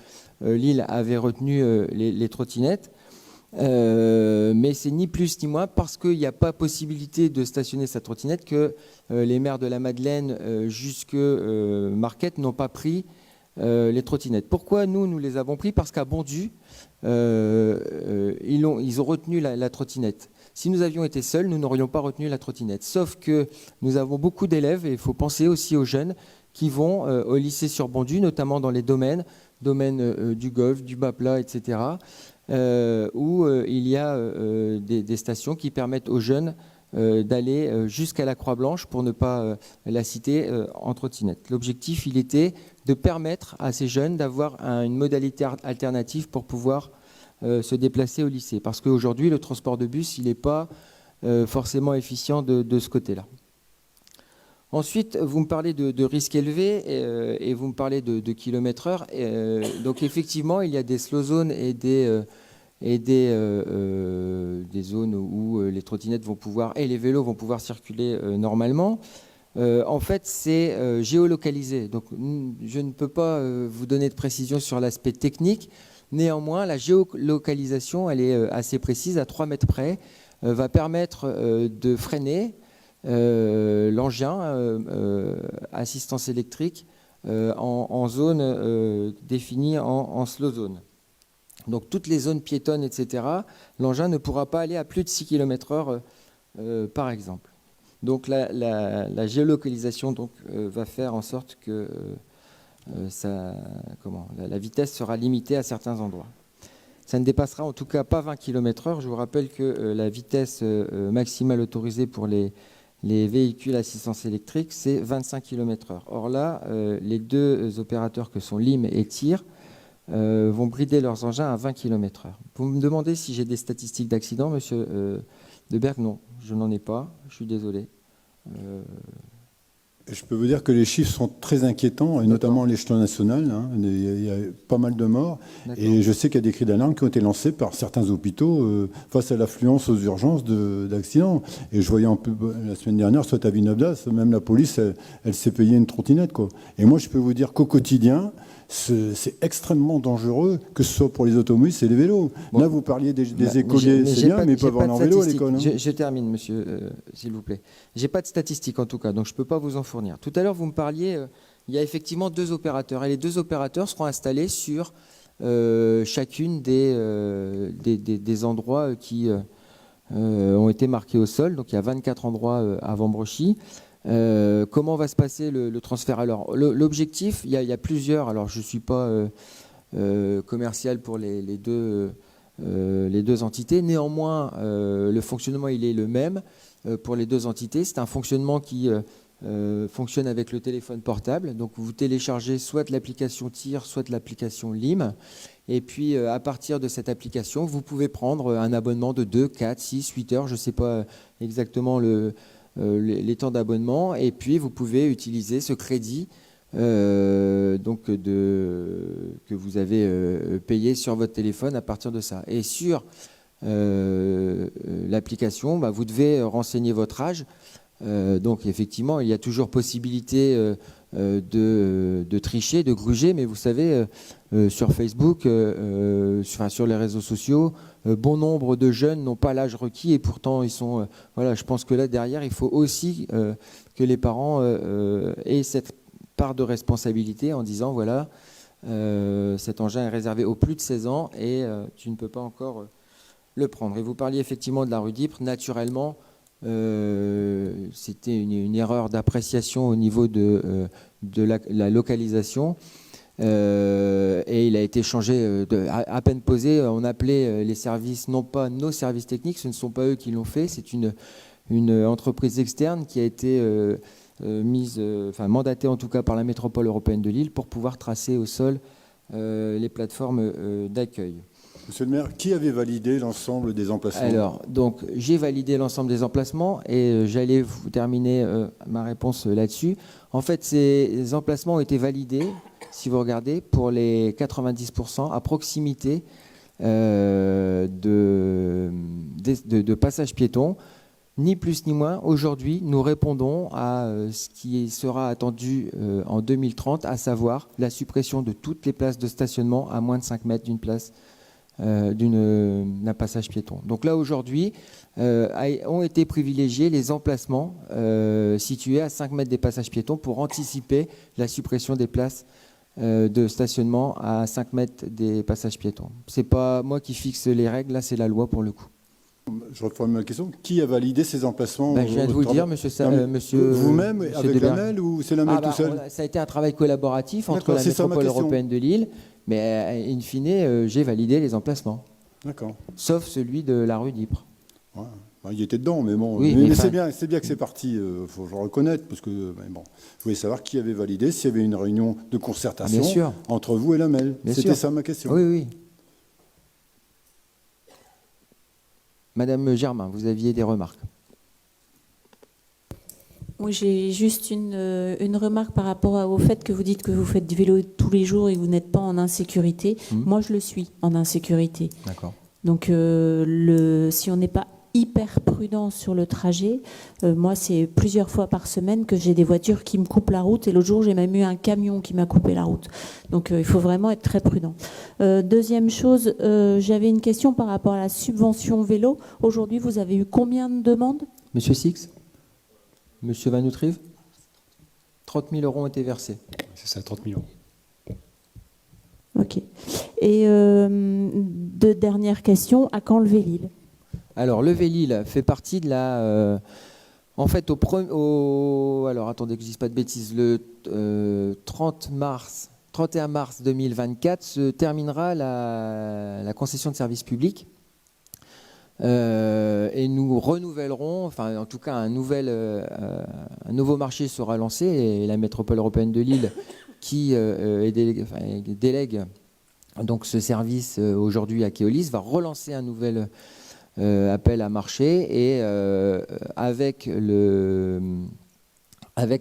Lille avait retenu les trottinettes. Mais c'est ni plus ni moins parce qu'il n'y a pas possibilité de stationner sa trottinette que les maires de la Madeleine jusque Marquette n'ont pas pris les trottinettes. Pourquoi nous les avons pris? Parce qu'à Bondu, ils ont retenu la trottinette. Si nous avions été seuls, nous n'aurions pas retenu la trottinette. Sauf que nous avons beaucoup d'élèves, et il faut penser aussi aux jeunes qui vont au lycée sur Bondu, notamment dans les domaines du golf, du bas plat, etc., où il y a des stations qui permettent aux jeunes d'aller jusqu'à la Croix-Blanche, pour ne pas la citer, en trottinette. L'objectif, il était de permettre à ces jeunes d'avoir une modalité alternative pour pouvoir se déplacer au lycée. Parce qu'aujourd'hui, le transport de bus, il n'est pas forcément efficient de ce côté-là. Ensuite, vous me parlez de risques élevés et vous me parlez de kilomètres-heure. Donc effectivement, il y a des slow zones et des zones où les trottinettes vont pouvoir et les vélos vont pouvoir circuler normalement. En fait, c'est géolocalisé. Donc je ne peux pas vous donner de précision sur l'aspect technique. Néanmoins, la géolocalisation, elle est assez précise, à 3 mètres près, va permettre de freiner l'engin assistance électrique en zone définie en slow zone. Donc toutes les zones piétonnes, etc., l'engin ne pourra pas aller à plus de 6 km/h par exemple. Donc la géolocalisation donc, va faire en sorte que la vitesse sera limitée à certains endroits. Ça ne dépassera en tout cas pas 20 km/h. Je vous rappelle que la vitesse maximale autorisée pour les véhicules à assistance électrique, c'est 25 km/h. Or là, les deux opérateurs que sont Lim et TIR vont brider leurs engins à 20 km/h. Vous me demandez si j'ai des statistiques d'accidents, monsieur Deberg? Non, je n'en ai pas, je suis désolé. Je peux vous dire que les chiffres sont très inquiétants, et notamment à l'échelon national. Hein. Il y a pas mal de morts. Et je sais qu'il y a des cris d'alarme qui ont été lancés par certains hôpitaux face à l'affluence aux urgences d'accidents. Et je voyais un peu la semaine dernière, soit à Vinobdas, même la police, elle s'est payée une trottinette, quoi. Et moi, je peux vous dire qu'au quotidien, c'est extrêmement dangereux, que ce soit pour les automobilistes et les vélos. Bon. Là, vous parliez des écoliers, c'est bien, mais ils peuvent aller en vélo à l'école. Hein. Je termine, monsieur, s'il vous plaît. J'ai pas de statistiques en tout cas, donc je peux pas vous en fournir. Tout à l'heure, vous me parliez, il y a effectivement 2 opérateurs, et les 2 opérateurs seront installés sur chacune des endroits qui ont été marqués au sol. Donc il y a 24 endroits à Vambrechy. Comment va se passer le transfert? Alors, l'objectif, il y a plusieurs. Alors, je ne suis pas commercial pour les deux entités. Néanmoins, le fonctionnement, il est le même pour les 2 entités. C'est un fonctionnement qui fonctionne avec le téléphone portable. Donc, vous téléchargez soit de l'application TIR, soit de l'application LIM. Et puis, à partir de cette application, vous pouvez prendre un abonnement de 2, 4, 6, 8 heures. Je ne sais pas exactement les temps d'abonnement, et puis vous pouvez utiliser ce crédit donc que vous avez payé sur votre téléphone à partir de ça. Et sur l'application, vous devez renseigner votre âge. Donc effectivement, il y a toujours possibilité de tricher, de gruger, mais vous savez, sur Facebook, sur les réseaux sociaux, bon nombre de jeunes n'ont pas l'âge requis, et pourtant ils sont... voilà, je pense que là derrière, il faut aussi que les parents aient cette part de responsabilité en disant, voilà, cet engin est réservé aux plus de 16 ans et tu ne peux pas encore le prendre. Et vous parliez effectivement de la rue d'Ypres. Naturellement, c'était une erreur d'appréciation au niveau de la localisation. Et il a été changé à peine posé. On appelait les services, non pas nos services techniques, ce ne sont pas eux qui l'ont fait, c'est une entreprise externe qui a été mandatée en tout cas par la métropole européenne de Lille pour pouvoir tracer au sol les plateformes d'accueil. Monsieur le maire, qui avait validé l'ensemble des emplacements? Alors, donc, j'ai validé l'ensemble des emplacements et j'allais vous terminer ma réponse là-dessus. En fait, ces emplacements ont été validés, si vous regardez, pour les 90% à proximité de passages piétons. Ni plus ni moins, aujourd'hui, nous répondons à ce qui sera attendu en 2030, à savoir la suppression de toutes les places de stationnement à moins de 5 mètres d'une place d'un passage piéton. Donc là, aujourd'hui, ont été privilégiés les emplacements situés à 5 mètres des passages piétons pour anticiper la suppression des places de stationnement à 5 mètres des passages piétons. Ce n'est pas moi qui fixe les règles, là c'est la loi pour le coup. Je reformule ma question. Qui a validé ces emplacements? Je viens de vous le dire, monsieur. Vous-même, monsieur avec Deberg. la MEL, ou c'est la MEL tout seul? Ça a été un travail collaboratif entre la c'est ça, ma métropole question. européenne de Lille, mais in fine, j'ai validé les emplacements. D'accord. Sauf celui de la rue d'Ypres. Ouais. Il était dedans, mais bon. Oui, mais mais c'est bien que c'est parti. Faut le reconnaître, parce que bon, je voulais savoir qui avait validé, s'il y avait une réunion de concertation Bien sûr. entre vous et la MEL. C'était ça ma question. Oui, oui. Madame Germain, vous aviez des remarques. Oui, j'ai juste une remarque par rapport au fait que vous dites que vous faites du vélo tous les jours et que vous n'êtes pas en insécurité. Moi, je le suis en insécurité. D'accord. Donc, si on n'est pas hyper prudent sur le trajet, moi, c'est plusieurs fois par semaine que j'ai des voitures qui me coupent la route. Et l'autre jour, j'ai même eu un camion qui m'a coupé la route. Donc, il faut vraiment être très prudent. Deuxième chose, j'avais une question par rapport à la subvention vélo. Aujourd'hui, vous avez eu combien de demandes? Monsieur Six? Monsieur Van Outrive? 30 000 euros ont été versés. C'est ça, 30 000 euros. Ok. Et deux dernières questions. À quand le Vélil? Alors, le Vélil fait partie de la... en fait, alors, attendez que je ne dise pas de bêtises. Le 31 mars 2024 se terminera la concession de service public. Et nous renouvellerons, enfin en tout cas un nouveau marché sera lancé, et la métropole européenne de Lille qui délègue Donc ce service aujourd'hui à Keolis va relancer un nouvel appel à marché et avec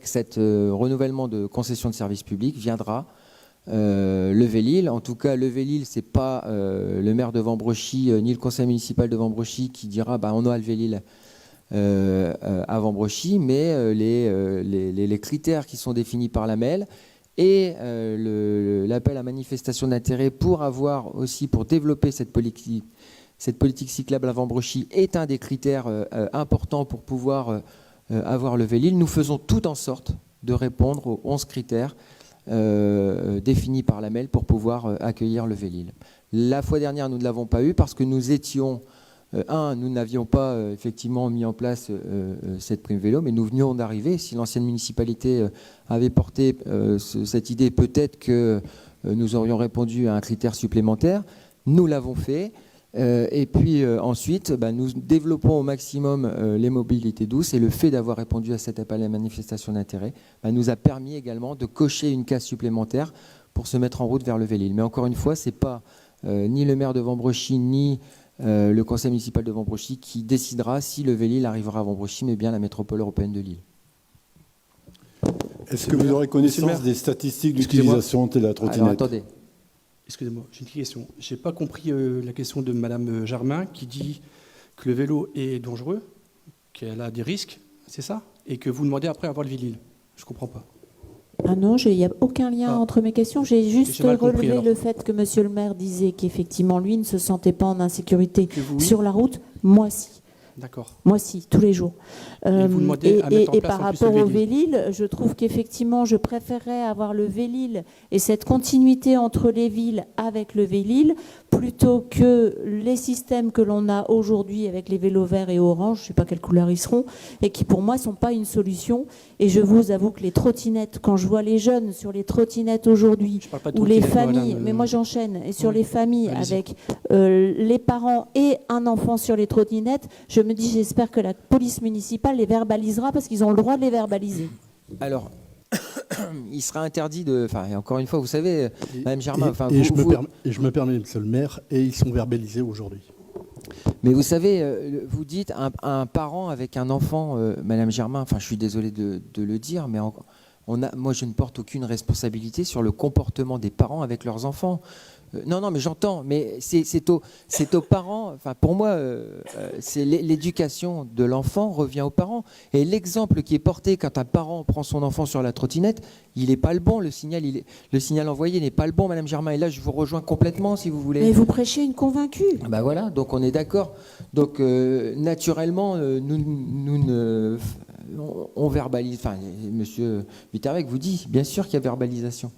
cet renouvellement de concession de service public viendra le Vélil. En tout cas, le Vélil, c'est pas le maire de Vambrochy ni le conseil municipal de Vambrochy qui dira on a le Vélil à Vambrochy, mais les critères qui sont définis par la MEL et l'appel à manifestation d'intérêt pour développer cette politique cyclable à Vambrochy est un des critères importants pour pouvoir avoir le Vélil. Nous faisons tout en sorte de répondre aux 11 critères définis par la MEL pour pouvoir accueillir le Vélil. La fois dernière, nous ne l'avons pas eu parce que nous n'avions pas effectivement mis en place cette prime vélo, mais nous venions d'arriver. Si l'ancienne municipalité avait porté cette idée, peut-être que nous aurions répondu à un critère supplémentaire. Nous l'avons fait. Et puis ensuite, nous développons au maximum les mobilités douces et le fait d'avoir répondu à cet appel à manifestation d'intérêt nous a permis également de cocher une case supplémentaire pour se mettre en route vers le Vélil. Mais encore une fois, ce n'est pas ni le maire de Vambrochy ni le conseil municipal de Vambrochy qui décidera si le Vélil arrivera à Vambrochy, mais bien la métropole européenne de Lille. Est-ce que vous aurez connaissance des statistiques d'utilisation de la trottinette ? Alors attendez. Excusez-moi, j'ai une petite question. Je n'ai pas compris la question de Madame Germain qui dit que le vélo est dangereux, qu'elle a des risques, c'est ça ? Et que vous demandez après avoir le Vélil. Je ne comprends pas. Ah non, il n'y a aucun lien entre mes questions. J'ai juste relevé compris, le fait que Monsieur le maire disait qu'effectivement, lui ne se sentait pas en insécurité vous, oui. sur la route. Moi, si. D'accord. Moi, si, tous les jours. vous demandez à mettre en Et place par en plus rapport le au Vélil. Vélil, je trouve qu'effectivement, je préférerais avoir le Vélil et cette continuité entre les villes avec le Vélil plutôt que les systèmes que l'on a aujourd'hui avec les vélos verts et orange, je ne sais pas quelle couleur ils seront, et qui pour moi ne sont pas une solution. Et je vous avoue que les trottinettes, quand je vois les jeunes sur les trottinettes aujourd'hui, ou les familles, mais moi j'enchaîne, et sur les familles avec les parents et un enfant sur les trottinettes, je me dis j'espère que la police municipale les verbalisera parce qu'ils ont le droit de les verbaliser. Alors, il sera interdit de... Enfin, et encore une fois, vous savez, Mme Germain... Je me permets, monsieur le maire, et ils sont verbalisés aujourd'hui. Mais vous savez, vous dites un parent avec un enfant, Mme Germain, enfin, je suis désolé de le dire, mais moi, je ne porte aucune responsabilité sur le comportement des parents avec leurs enfants. Non, mais j'entends, mais c'est aux parents. Enfin, pour moi, c'est l'éducation de l'enfant revient aux parents. Et l'exemple qui est porté quand un parent prend son enfant sur la trottinette, il n'est pas le bon. Le signal envoyé n'est pas le bon, Madame Germain. Et là, je vous rejoins complètement, si vous voulez. Mais vous prêchez une convaincue. Voilà, donc on est d'accord. Donc naturellement, on verbalise. Enfin, Monsieur Viterweg vous dit, bien sûr qu'il y a verbalisation.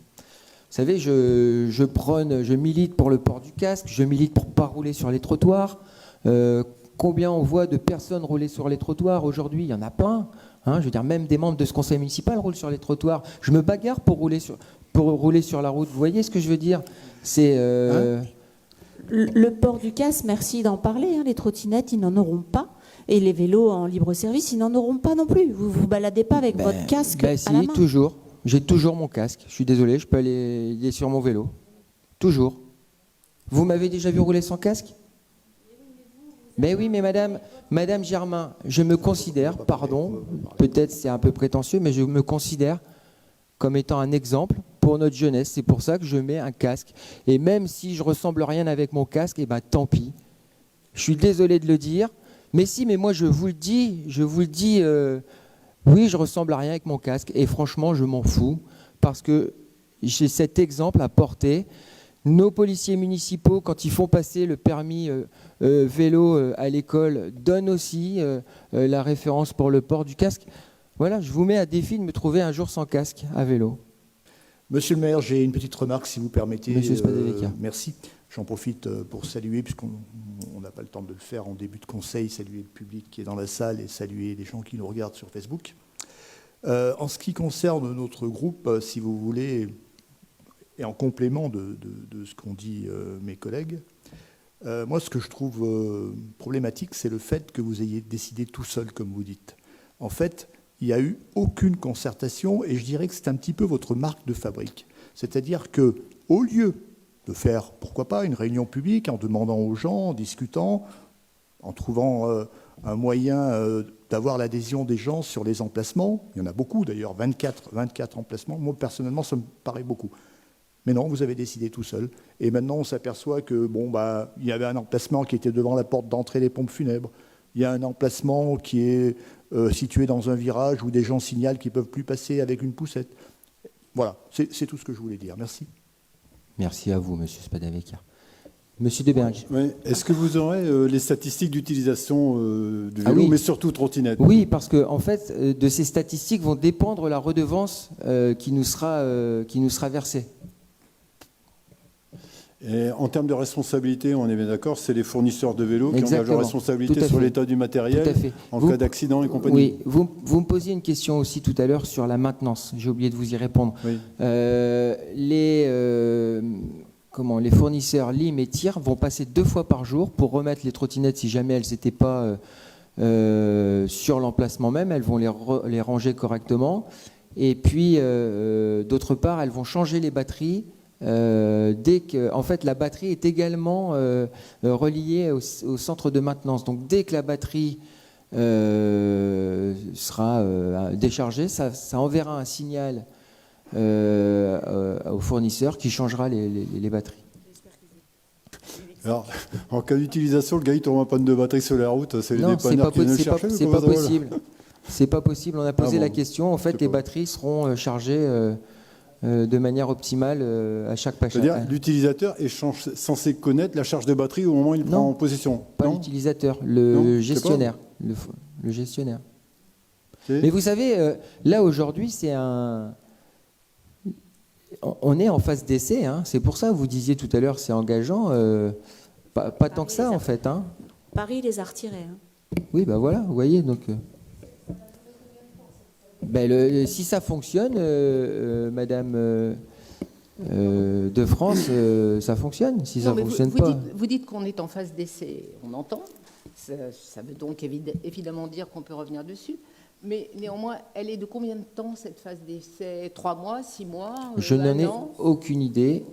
Vous savez, je milite pour le port du casque, je milite pour ne pas rouler sur les trottoirs. Combien on voit de personnes rouler sur les trottoirs aujourd'hui ? Il y en a plein. Je veux dire, même des membres de ce conseil municipal roulent sur les trottoirs. Je me bagarre pour rouler sur la route. Vous voyez ce que je veux dire ? C'est... Le port du casque, merci d'en parler. Les trottinettes, ils n'en auront pas. Et les vélos en libre service, ils n'en auront pas non plus. Vous ne vous baladez pas avec votre casque à la main. Toujours. J'ai toujours mon casque. Je suis désolé, je peux aller il est sur mon vélo. Toujours. Vous m'avez déjà vu rouler sans casque ? Mais oui, mais Madame Germain, je me considère, pardon, peut-être c'est un peu prétentieux, mais je me considère comme étant un exemple pour notre jeunesse. C'est pour ça que je mets un casque. Et même si je ressemble à rien avec mon casque, tant pis. Je suis désolé de le dire. Mais moi je vous le dis, oui, je ressemble à rien avec mon casque et franchement, je m'en fous parce que j'ai cet exemple à porter. Nos policiers municipaux, quand ils font passer le permis vélo à l'école, donnent aussi la référence pour le port du casque. Voilà, je vous mets à défi de me trouver un jour sans casque à vélo. Monsieur le maire, j'ai une petite remarque, si vous permettez. Monsieur Spadevica. Merci. J'en profite pour saluer, puisqu'on n'a pas le temps de le faire en début de conseil, saluer le public qui est dans la salle et saluer les gens qui nous regardent sur Facebook. En ce qui concerne notre groupe, si vous voulez, et en complément de ce qu'ont dit mes collègues, moi, ce que je trouve problématique, c'est le fait que vous ayez décidé tout seul, comme vous dites. En fait, il n'y a eu aucune concertation, et je dirais que c'est un petit peu votre marque de fabrique. C'est-à-dire qu'au lieu de faire, pourquoi pas, une réunion publique en demandant aux gens, en discutant, en trouvant un moyen d'avoir l'adhésion des gens sur les emplacements. Il y en a beaucoup d'ailleurs, 24 emplacements. Moi, personnellement, ça me paraît beaucoup. Mais non, vous avez décidé tout seul. Et maintenant, on s'aperçoit que il y avait un emplacement qui était devant la porte d'entrée des pompes funèbres. Il y a un emplacement qui est situé dans un virage où des gens signalent qu'ils ne peuvent plus passer avec une poussette. Voilà, c'est tout ce que je voulais dire. Merci. Merci à vous, Monsieur Spadavecchia. Monsieur Deberge. Oui. Est-ce que vous aurez les statistiques d'utilisation du vélo, oui. mais surtout trottinette? Oui, parce que en fait, de ces statistiques vont dépendre la redevance qui nous sera versée. Et en termes de responsabilité, on est bien d'accord, c'est les fournisseurs de vélos qui Exactement. engagent leur responsabilité Tout à sur fait. l'état du matériel, Tout à fait. en cas d'accident et compagnie. Oui, vous me posiez une question aussi tout à l'heure sur la maintenance. J'ai oublié de vous y répondre. Oui. Les fournisseurs LIM et TIR vont passer 2 fois par jour pour remettre les trottinettes si jamais elles n'étaient pas sur l'emplacement même. Elles vont les ranger correctement. Et puis, d'autre part, elles vont changer les batteries. En fait, la batterie est également reliée au centre de maintenance. Donc, dès que la batterie sera déchargée, ça enverra un signal au fournisseur qui changera les batteries. Alors, en cas d'utilisation, le gars il tombe en panne de batterie sur la route, c'est les Non, dépanneurs qui viennent le chercher. c'est pas possible. C'est pas possible. On a posé la question. En fait, les pas. batteries seront chargées de manière optimale à chaque passage. C'est-à-dire l'utilisateur est censé connaître la charge de batterie au moment où il prend en possession. Pas Non l'utilisateur, Non, le je sais gestionnaire. Le gestionnaire. Ok. Mais vous savez, là aujourd'hui, on est en phase d'essai. Hein. C'est pour ça, vous disiez tout à l'heure, c'est engageant. Pas tant que ça, en fait. Hein. Paris les a retirés. Hein. Oui, ben voilà, vous voyez. Donc, si ça fonctionne, Madame de France, ça fonctionne. Si ça ne fonctionne pas. Vous dites qu'on est en phase d'essai, on entend. Ça veut donc évidemment dire qu'on peut revenir dessus. Mais néanmoins, elle est de combien de temps cette phase d'essai? 3 mois, 6 mois Je n'en ai aucune idée.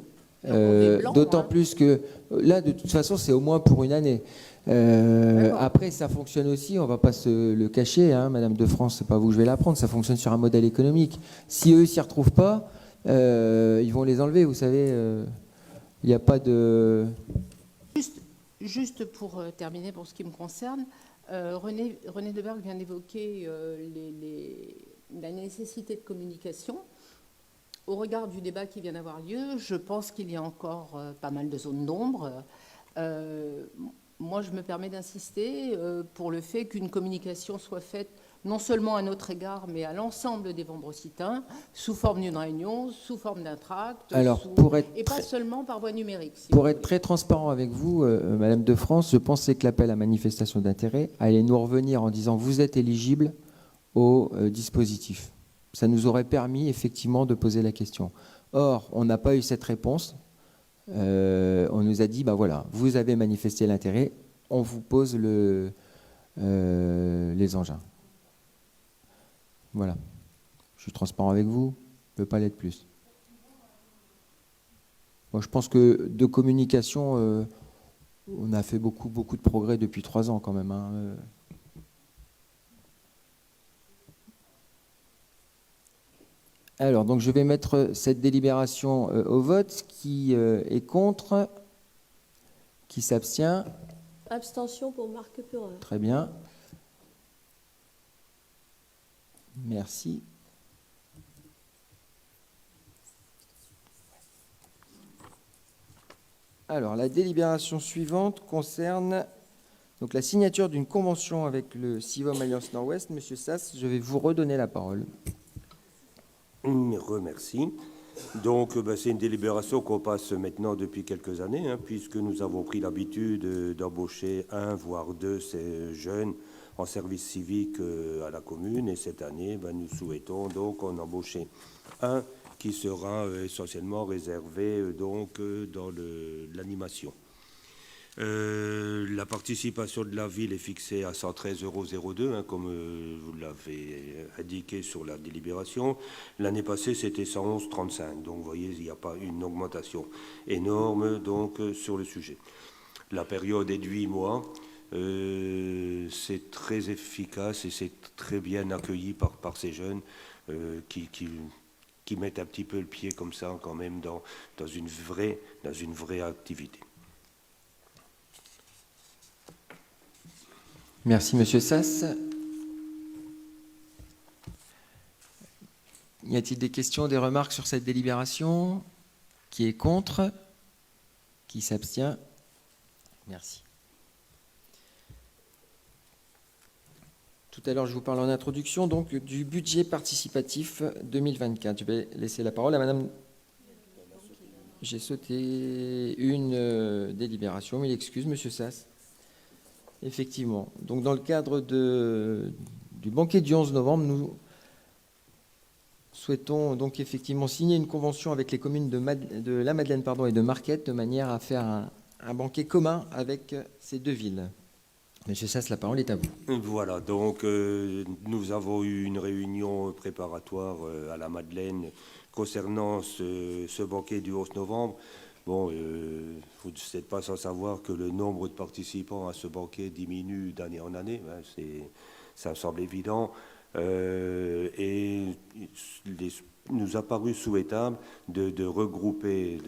D'autant plus que là, de toute façon, c'est au moins pour une année. Après, ça fonctionne aussi, on ne va pas se le cacher, hein, Madame de France, c'est pas vous que je vais l'apprendre, ça fonctionne sur un modèle économique. Si eux s'y retrouvent pas, ils vont les enlever, vous savez. Il n'y a pas de... Juste pour terminer, pour ce qui me concerne, René Deberg vient d'évoquer la nécessité de communication. Au regard du débat qui vient d'avoir lieu, je pense qu'il y a encore pas mal de zones d'ombre. Moi, je me permets d'insister pour le fait qu'une communication soit faite non seulement à notre égard, mais à l'ensemble des Vendrocitains, sous forme d'une réunion, sous forme d'un tract, et pas seulement par voie numérique. Pour être très transparent avec vous, Madame de France, je pensais que l'appel à manifestation d'intérêt allait nous revenir en disant « vous êtes éligible au dispositif ». Ça nous aurait permis effectivement de poser la question. Or, on n'a pas eu cette réponse. On nous a dit, voilà, vous avez manifesté l'intérêt, on vous pose les engins. Voilà. Je suis transparent avec vous, je ne peux pas l'être plus. Moi, je pense que de communication, on a fait beaucoup de progrès depuis 3 ans quand même. Hein. Alors, donc je vais mettre cette délibération au vote. Qui est contre? Qui s'abstient? Abstention pour Marc Pureur. Très bien. Merci. Alors, la délibération suivante concerne donc la signature d'une convention avec le CIVOM Alliance Nord-Ouest. Monsieur Sass, je vais vous redonner la parole. Remercie. Donc, c'est une délibération qu'on passe maintenant depuis quelques années, hein, puisque nous avons pris l'habitude d'embaucher 1 voire 2 ces jeunes en service civique à la commune. Et cette année, nous souhaitons donc en embaucher 1 qui sera essentiellement réservé donc dans l'animation. La participation de la ville est fixée à 113,02 €, comme vous l'avez indiqué sur la délibération. L'année passée, c'était 111,35 €. Donc, vous voyez, il n'y a pas une augmentation énorme donc, sur le sujet. La période est de 8 mois. C'est très efficace et c'est très bien accueilli par ces jeunes qui mettent un petit peu le pied comme ça quand même dans une vraie activité. Merci, Monsieur Sass. Y a-t-il des questions, des remarques sur cette délibération? Qui est contre? Qui s'abstient? Merci. Tout à l'heure, je vous parle en introduction donc du budget participatif 2024. Je vais laisser la parole à Madame. J'ai sauté une délibération, mais excuse, Monsieur Sass. Effectivement. Donc, dans le cadre du banquet du 11 novembre, nous souhaitons donc effectivement signer une convention avec les communes de la Madeleine et de Marquette de manière à faire un banquet commun avec ces deux villes. Monsieur Sass, la parole est à vous. Voilà, donc nous avons eu une réunion préparatoire à la Madeleine concernant ce banquet du 11 novembre. Bon, vous n'êtes pas sans savoir que le nombre de participants à ce banquet diminue d'année en année. Hein, ça me semble évident. Et nous a paru souhaitable de regrouper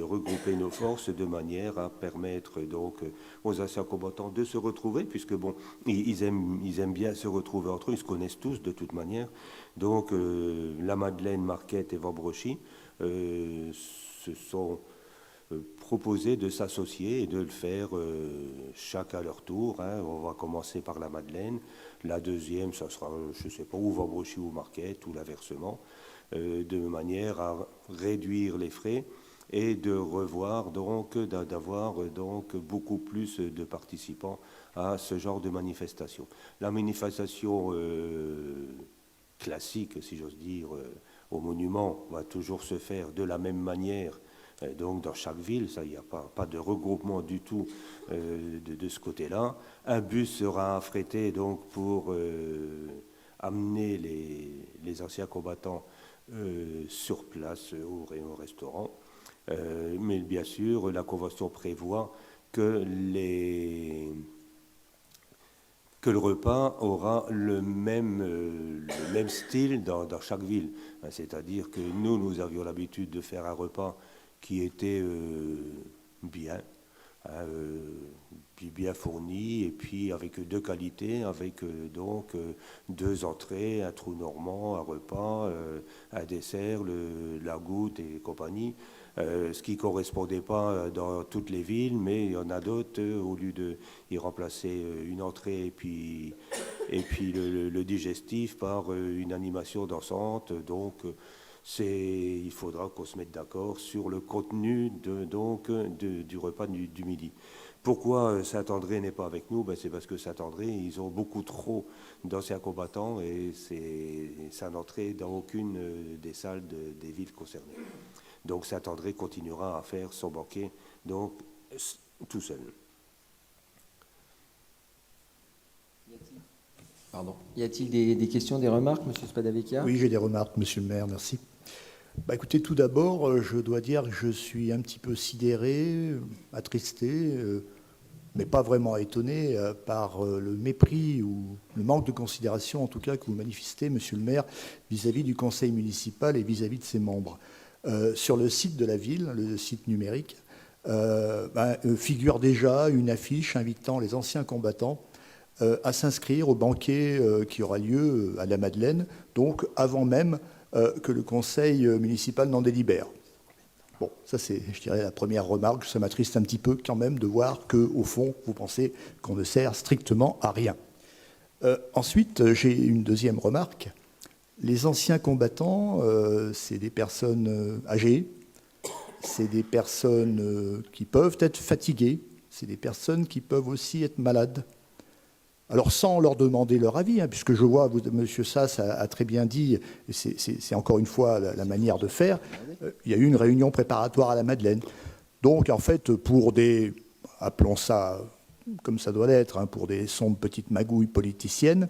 nos forces de manière à permettre donc aux anciens combattants de se retrouver, puisque bon, ils aiment bien se retrouver entre eux, ils se connaissent tous de toute manière. Donc la Madeleine, Marquette et Vambrochy se sont proposés de s'associer et de le faire chacun à leur tour. Hein. On va commencer par la Madeleine, la deuxième, ça sera, je ne sais pas, ou Vambrochy ou Marquette, ou l'inversement, de manière à réduire les frais et de revoir, donc, d'avoir donc beaucoup plus de participants à ce genre de manifestation. La manifestation classique, si j'ose dire, au monument, va toujours se faire de la même manière. Donc dans chaque ville, il n'y a pas de regroupement du tout de ce côté-là. Un bus sera affrété donc pour amener les anciens combattants sur place au restaurant. Mais bien sûr, la convention prévoit que le repas aura le même style dans chaque ville. C'est-à-dire que nous avions l'habitude de faire un repas qui était bien fourni, et puis avec deux qualités, avec donc deux entrées, un trou normand, un repas, un dessert, la goutte et compagnie, ce qui ne correspondait pas dans toutes les villes, mais il y en a d'autres, au lieu de y remplacer une entrée et puis le digestif par une animation dansante, donc il faudra qu'on se mette d'accord sur le contenu du repas du midi. Pourquoi Saint-André n'est pas avec nous? C'est parce que Saint-André, ils ont beaucoup trop d'anciens combattants et ça n'entrait dans aucune des salles des villes concernées. Donc Saint-André continuera à faire son banquet donc, tout seul. Pardon. Y a-t-il des questions, des remarques, M. Spadavecchia? Oui, j'ai des remarques, Monsieur le maire, merci. Écoutez, tout d'abord, je dois dire que je suis un petit peu sidéré, attristé, mais pas vraiment étonné par le mépris ou le manque de considération, en tout cas, que vous manifestez, Monsieur le maire, vis-à-vis du conseil municipal et vis-à-vis de ses membres. Sur le site de la ville, le site numérique, figure déjà une affiche invitant les anciens combattants à s'inscrire au banquet qui aura lieu à la Madeleine, donc avant même que le conseil municipal n'en délibère. Bon, ça c'est, je dirais, la première remarque. Ça m'attriste un petit peu quand même de voir qu'au fond, vous pensez qu'on ne sert strictement à rien. Ensuite, j'ai une deuxième remarque. Les anciens combattants, c'est des personnes âgées, c'est des personnes qui peuvent être fatiguées, c'est des personnes qui peuvent aussi être malades. Alors sans leur demander leur avis, puisque je vois, M. Sass a très bien dit, et c'est encore une fois la manière de faire, il y a eu une réunion préparatoire à la Madeleine. Donc en fait, pour des appelons ça comme ça doit l'être, hein, pour des sombres petites magouilles politiciennes,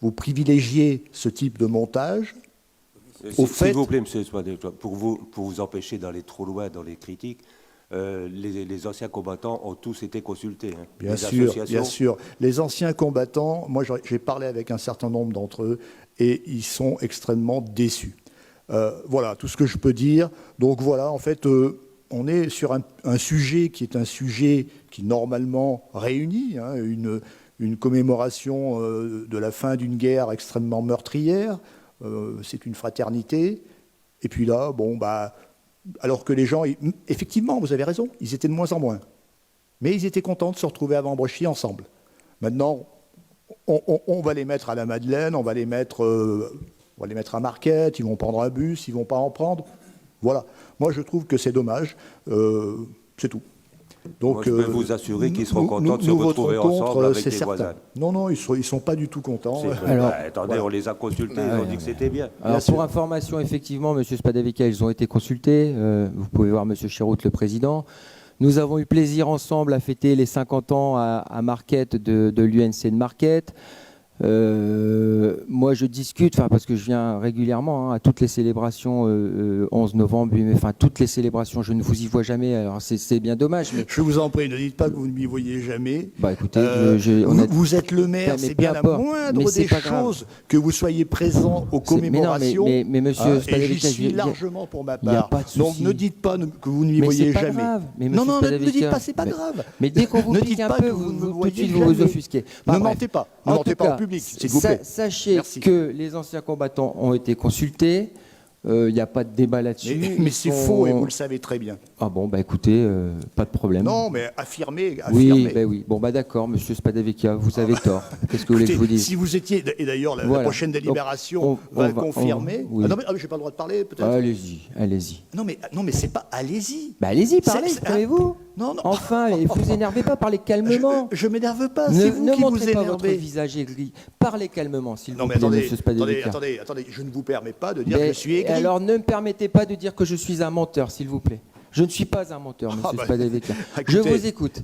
vous privilégiez ce type de montage. S'il vous plaît, monsieur Spadé, pour vous empêcher d'aller trop loin dans les critiques, les anciens combattants ont tous été consultés. Hein. Bien sûr, bien sûr. Les anciens combattants, moi j'ai parlé avec un certain nombre d'entre eux et ils sont extrêmement déçus. Voilà, tout ce que je peux dire. Donc voilà, en fait, on est sur un sujet qui est un sujet qui normalement réunit, hein, une commémoration de la fin d'une guerre extrêmement meurtrière. C'est une fraternité. Et puis là, bon, bah, alors que les gens, effectivement, vous avez raison, ils étaient de moins en moins. Mais ils étaient contents de se retrouver à Vambrochy ensemble. Maintenant, on va les mettre à la Madeleine, on va les mettre à Marquette, ils vont prendre un bus, ils ne vont pas en prendre. Voilà. Moi, je trouve que c'est dommage. C'est tout. Donc, moi, je peux vous assurer qu'ils seront contents de se retrouver ensemble avec les voisins. Non, ils ne sont pas du tout contents. Alors, attendez, voilà. On les a consultés, ils ont dit que c'était bien. Alors, pour information, effectivement, M. Spadavecchia, ils ont été consultés. Vous pouvez voir M. Chirout, le président. Nous avons eu plaisir ensemble à fêter les 50 ans à Marquette de l'UNC de Marquette. Moi, je discute, parce que je viens régulièrement à toutes les célébrations 11 novembre, toutes les célébrations, je ne vous y vois jamais, alors c'est bien dommage. Mais... Je vous en prie, ne dites pas que vous ne m'y voyez jamais. Bah, écoutez, vous êtes le maire, c'est bien la moindre des choses que vous soyez présent aux commémorations. Mais monsieur et j'y suis largement pour ma part. Donc ne dites pas que vous ne m'y voyez jamais. Grave. Non, ne dites pas, c'est pas grave. Mais dès qu'on vous pique un peu, tout de suite vous vous offusquez. Ne mentez pas, ne mentez pas en public. Sachez que les anciens combattants ont été consultés. Il n'y a pas de débat là-dessus. Mais c'est faux et vous le savez très bien. Ah bon, bah écoutez, pas de problème. Non, mais affirmez. Oui. Bon, bah d'accord, monsieur Spadavecchia, vous avez tort. Qu'est-ce que vous voulez que je vous dise ? Si vous étiez, et d'ailleurs la prochaine délibération va le confirmer. Oui. Non, mais j'ai pas le droit de parler, peut-être. Allez-y. Non, mais c'est pas allez-y. Bah allez-y, parlez, savez-vous. Non. Enfin, vous énervez pas, parlez calmement. Je m'énerve pas, c'est vous qui vous énervez. Ne montrez pas votre visage aigri. Parlez calmement, s'il vous plaît, attendez, monsieur Spadavecchia. Attendez, je ne vous permets pas de dire que je suis aigri. Alors ne me permettez pas de dire que je suis un menteur, s'il vous plaît. Je ne suis pas un menteur, monsieur Spadavecchia. Je vous écoute.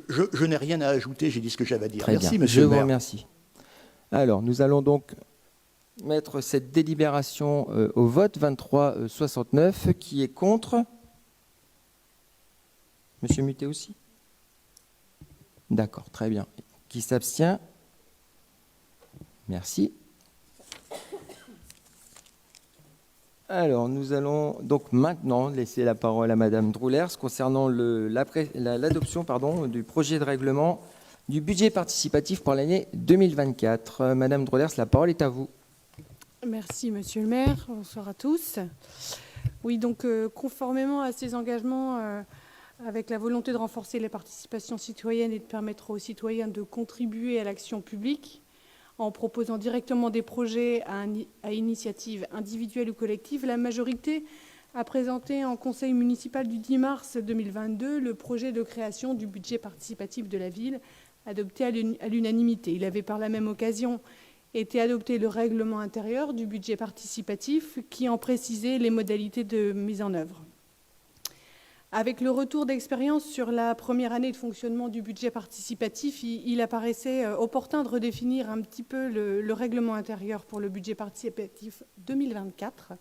Je n'ai rien à ajouter, j'ai dit ce que j'avais à dire. Très bien. Monsieur le maire. Je vous remercie. Alors, nous allons donc mettre cette délibération au vote 23-69. Qui est contre ? Monsieur Muté aussi ? D'accord, très bien. Qui s'abstient ? Merci. Alors, nous allons donc maintenant laisser la parole à Madame Droulers concernant l'adoption du projet de règlement du budget participatif pour l'année 2024. Madame Droulers, la parole est à vous. Merci, Monsieur le maire. Bonsoir à tous. Oui, donc conformément à ces engagements, avec la volonté de renforcer les participations citoyennes et de permettre aux citoyens de contribuer à l'action publique, en proposant directement des projets à initiative individuelle ou collective, la majorité a présenté en conseil municipal du 10 mars 2022 le projet de création du budget participatif de la ville, adopté à l'unanimité. Il avait par la même occasion été adopté le règlement intérieur du budget participatif qui en précisait les modalités de mise en œuvre. Avec le retour d'expérience sur la première année de fonctionnement du budget participatif, il apparaissait opportun de redéfinir un petit peu le règlement intérieur pour le budget participatif 2024,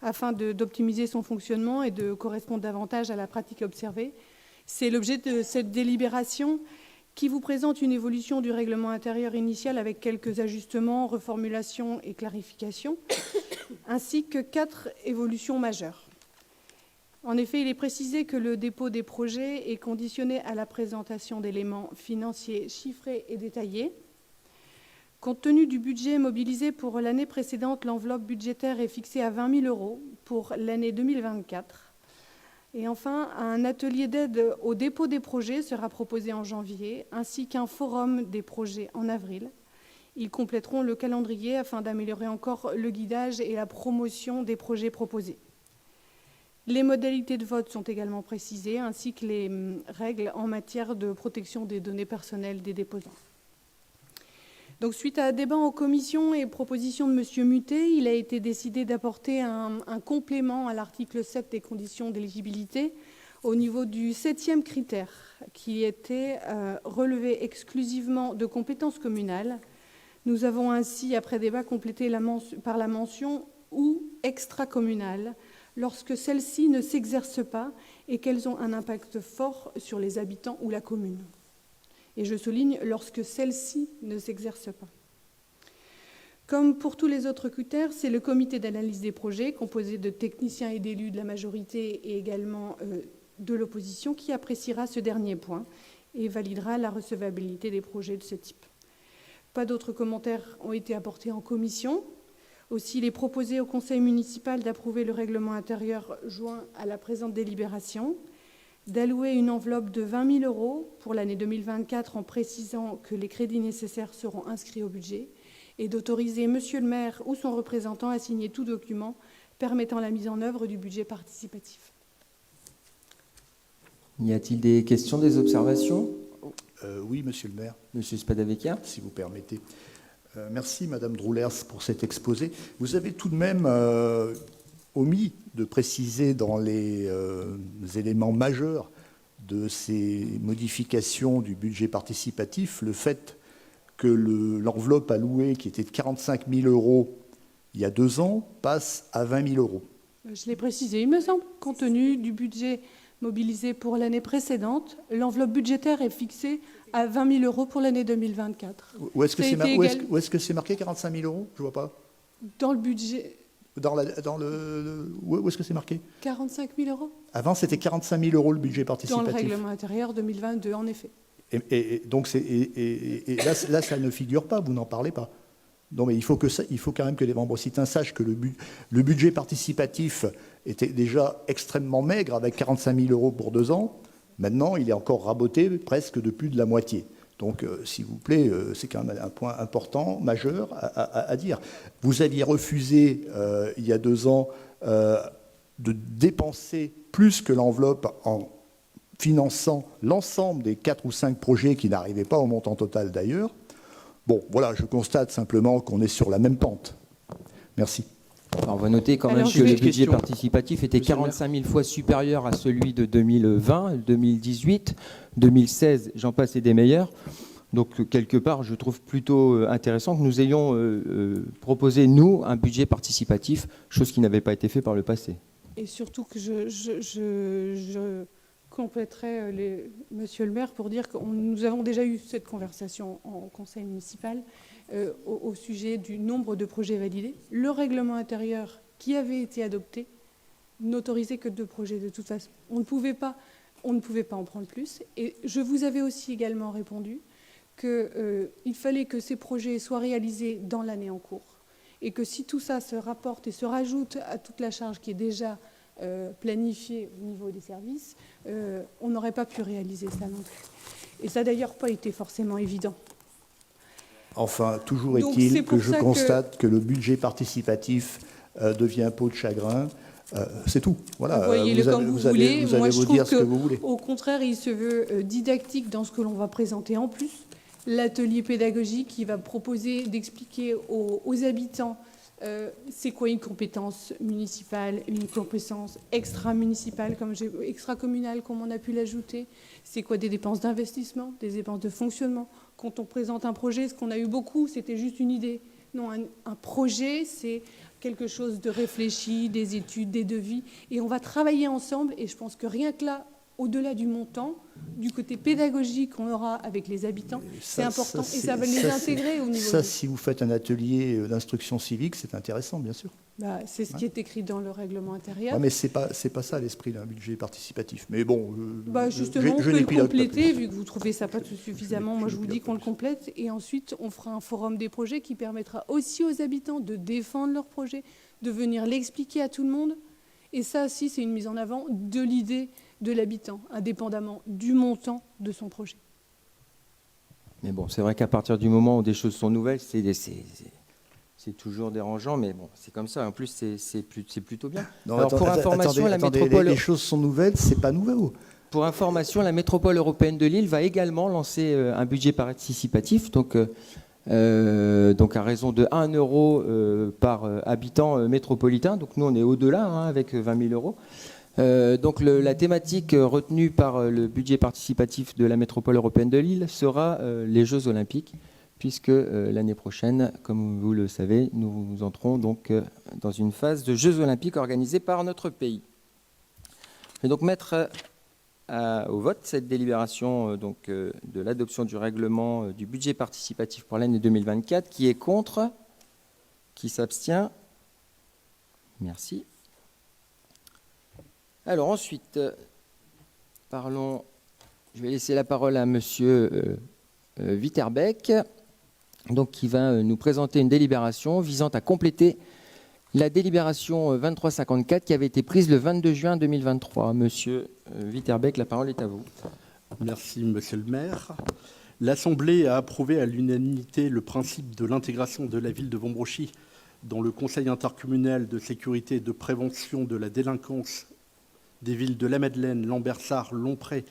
afin d'optimiser son fonctionnement et de correspondre davantage à la pratique observée. C'est l'objet de cette délibération qui vous présente une évolution du règlement intérieur initial avec quelques ajustements, reformulations et clarifications, ainsi que 4 évolutions majeures. En effet, il est précisé que le dépôt des projets est conditionné à la présentation d'éléments financiers chiffrés et détaillés. Compte tenu du budget mobilisé pour l'année précédente, l'enveloppe budgétaire est fixée à 20 000 € pour l'année 2024. Et enfin, un atelier d'aide au dépôt des projets sera proposé en janvier, ainsi qu'un forum des projets en avril. Ils compléteront le calendrier afin d'améliorer encore le guidage et la promotion des projets proposés. Les modalités de vote sont également précisées, ainsi que les règles en matière de protection des données personnelles des déposants. Donc, suite à un débat en commission et proposition de M. Muté, il a été décidé d'apporter un complément à l'article 7 des conditions d'éligibilité au niveau du 7e critère, qui était relevé exclusivement de compétences communales. Nous avons ainsi, après débat, complété par la mention « ou extracommunales » lorsque celles-ci ne s'exercent pas et qu'elles ont un impact fort sur les habitants ou la commune. Et je souligne « lorsque celles-ci ne s'exercent pas ». Comme pour tous les autres critères, c'est le comité d'analyse des projets, composé de techniciens et d'élus de la majorité et également de l'opposition, qui appréciera ce dernier point et validera la recevabilité des projets de ce type. Pas d'autres commentaires ont été apportés en commission. Aussi, il est proposé au conseil municipal d'approuver le règlement intérieur joint à la présente délibération, d'allouer une enveloppe de 20 000 € pour l'année 2024 en précisant que les crédits nécessaires seront inscrits au budget, et d'autoriser Monsieur le maire ou son représentant à signer tout document permettant la mise en œuvre du budget participatif. Y a-t-il des questions, des observations? Oui, Monsieur le maire. Monsieur Spadavecchia. Si vous permettez. Merci, Madame Droulers, pour cet exposé. Vous avez tout de même omis de préciser dans les éléments majeurs de ces modifications du budget participatif le fait que l'enveloppe allouée, qui était de 45 000 € il y a 2 ans, passe à 20 000 €. Je l'ai précisé, il me semble, compte tenu du budget mobilisé pour l'année précédente, l'enveloppe budgétaire est fixée à 20 000 € pour l'année 2024. Où est-ce que c'est marqué 45 000 €? Je ne vois pas. Dans le budget. Où est-ce que c'est marqué? 45 000 €. Avant, c'était 45 000 € le budget participatif. Dans le règlement intérieur 2022, en effet. Et là, ça ne figure pas, vous n'en parlez pas. Non, mais il faut quand même que les membres citoyens sachent que le budget participatif était déjà extrêmement maigre, avec 45 000 € pour 2 ans. Maintenant, il est encore raboté presque de plus de la moitié. Donc, s'il vous plaît, c'est quand même un point important, majeur à dire. Vous aviez refusé, il y a 2 ans, de dépenser plus que l'enveloppe en finançant l'ensemble des 4 ou 5 projets qui n'arrivaient pas au montant total d'ailleurs. Bon, voilà, je constate simplement qu'on est sur la même pente. Merci. Alors, on va noter quand même que le budget participatif était 45 000 fois supérieur à celui de 2020, 2018, 2016, j'en passe et des meilleurs. Donc, quelque part, je trouve plutôt intéressant que nous ayons proposé, nous, un budget participatif, chose qui n'avait pas été faite par le passé. Et surtout que je compléterai Monsieur le maire pour dire que nous avons déjà eu cette conversation en conseil municipal au sujet du nombre de projets validés. Le règlement intérieur qui avait été adopté n'autorisait que 2 projets de toute façon. On ne pouvait pas en prendre plus. Et je vous avais aussi également répondu qu'il fallait que ces projets soient réalisés dans l'année en cours. Et que si tout ça se rapporte et se rajoute à toute la charge qui est déjà planifiée au niveau des services, on n'aurait pas pu réaliser ça non plus. Et ça n'a d'ailleurs pas été forcément évident. Enfin, toujours est-il que je constate que le budget participatif devient peau de chagrin. C'est tout. Voilà. Voyez-le comme vous voulez. Vous allez vous dire ce que vous voulez. Au contraire, il se veut didactique dans ce que l'on va présenter en plus. L'atelier pédagogique qui va proposer d'expliquer aux habitants c'est quoi une compétence municipale, une compétence extra-municipale, extra-communale, comme on a pu l'ajouter. C'est quoi des dépenses d'investissement, des dépenses de fonctionnement. Quand on présente un projet, ce qu'on a eu beaucoup, c'était juste une idée. Non, un projet, c'est quelque chose de réfléchi, des études, des devis. Et on va travailler ensemble. Et je pense que rien que là, au-delà du montant, du côté pédagogique qu'on aura avec les habitants, c'est important. Et ça va les intégrer au niveau... Ça, si vous faites un atelier d'instruction civique, c'est intéressant, bien sûr. C'est ce qui est écrit dans le règlement intérieur. Ouais, mais c'est pas ça l'esprit d'un budget participatif. Mais bon, justement, on peut le compléter, vu que vous trouvez ça pas suffisamment. Moi, je vous dis qu'on le complète. Et ensuite, on fera un forum des projets qui permettra aussi aux habitants de défendre leurs projets, de venir l'expliquer à tout le monde. Et ça aussi, c'est une mise en avant de l'idée de l'habitant, indépendamment du montant de son projet. Mais bon, c'est vrai qu'à partir du moment où des choses sont nouvelles, c'est toujours dérangeant, mais bon, c'est comme ça. En plus, c'est plutôt bien. Non, alors, pour information, les choses sont nouvelles, c'est pas nouveau. Pour information, la métropole européenne de Lille va également lancer un budget participatif, donc à raison de 1 € par habitant métropolitain. Donc nous, on est au-delà, avec 20 000 €. Donc la thématique retenue par le budget participatif de la métropole européenne de Lille sera les Jeux Olympiques, puisque l'année prochaine, comme vous le savez, nous entrons donc dans une phase de Jeux Olympiques organisés par notre pays. Je vais donc mettre au vote cette délibération de l'adoption du règlement du budget participatif pour l'année 2024. Qui est contre? Qui s'abstient? Merci. Alors ensuite, je vais laisser la parole à Monsieur Witterbeck, donc, qui va nous présenter une délibération visant à compléter la délibération 2354 qui avait été prise le 22 juin 2023. Monsieur Witterbeck, la parole est à vous. Merci, monsieur le maire. L'Assemblée a approuvé à l'unanimité le principe de l'intégration de la ville de Vombrochy dans le Conseil intercommunal de sécurité et de prévention de la délinquance des villes de La Madeleine, Lambersart, Lompré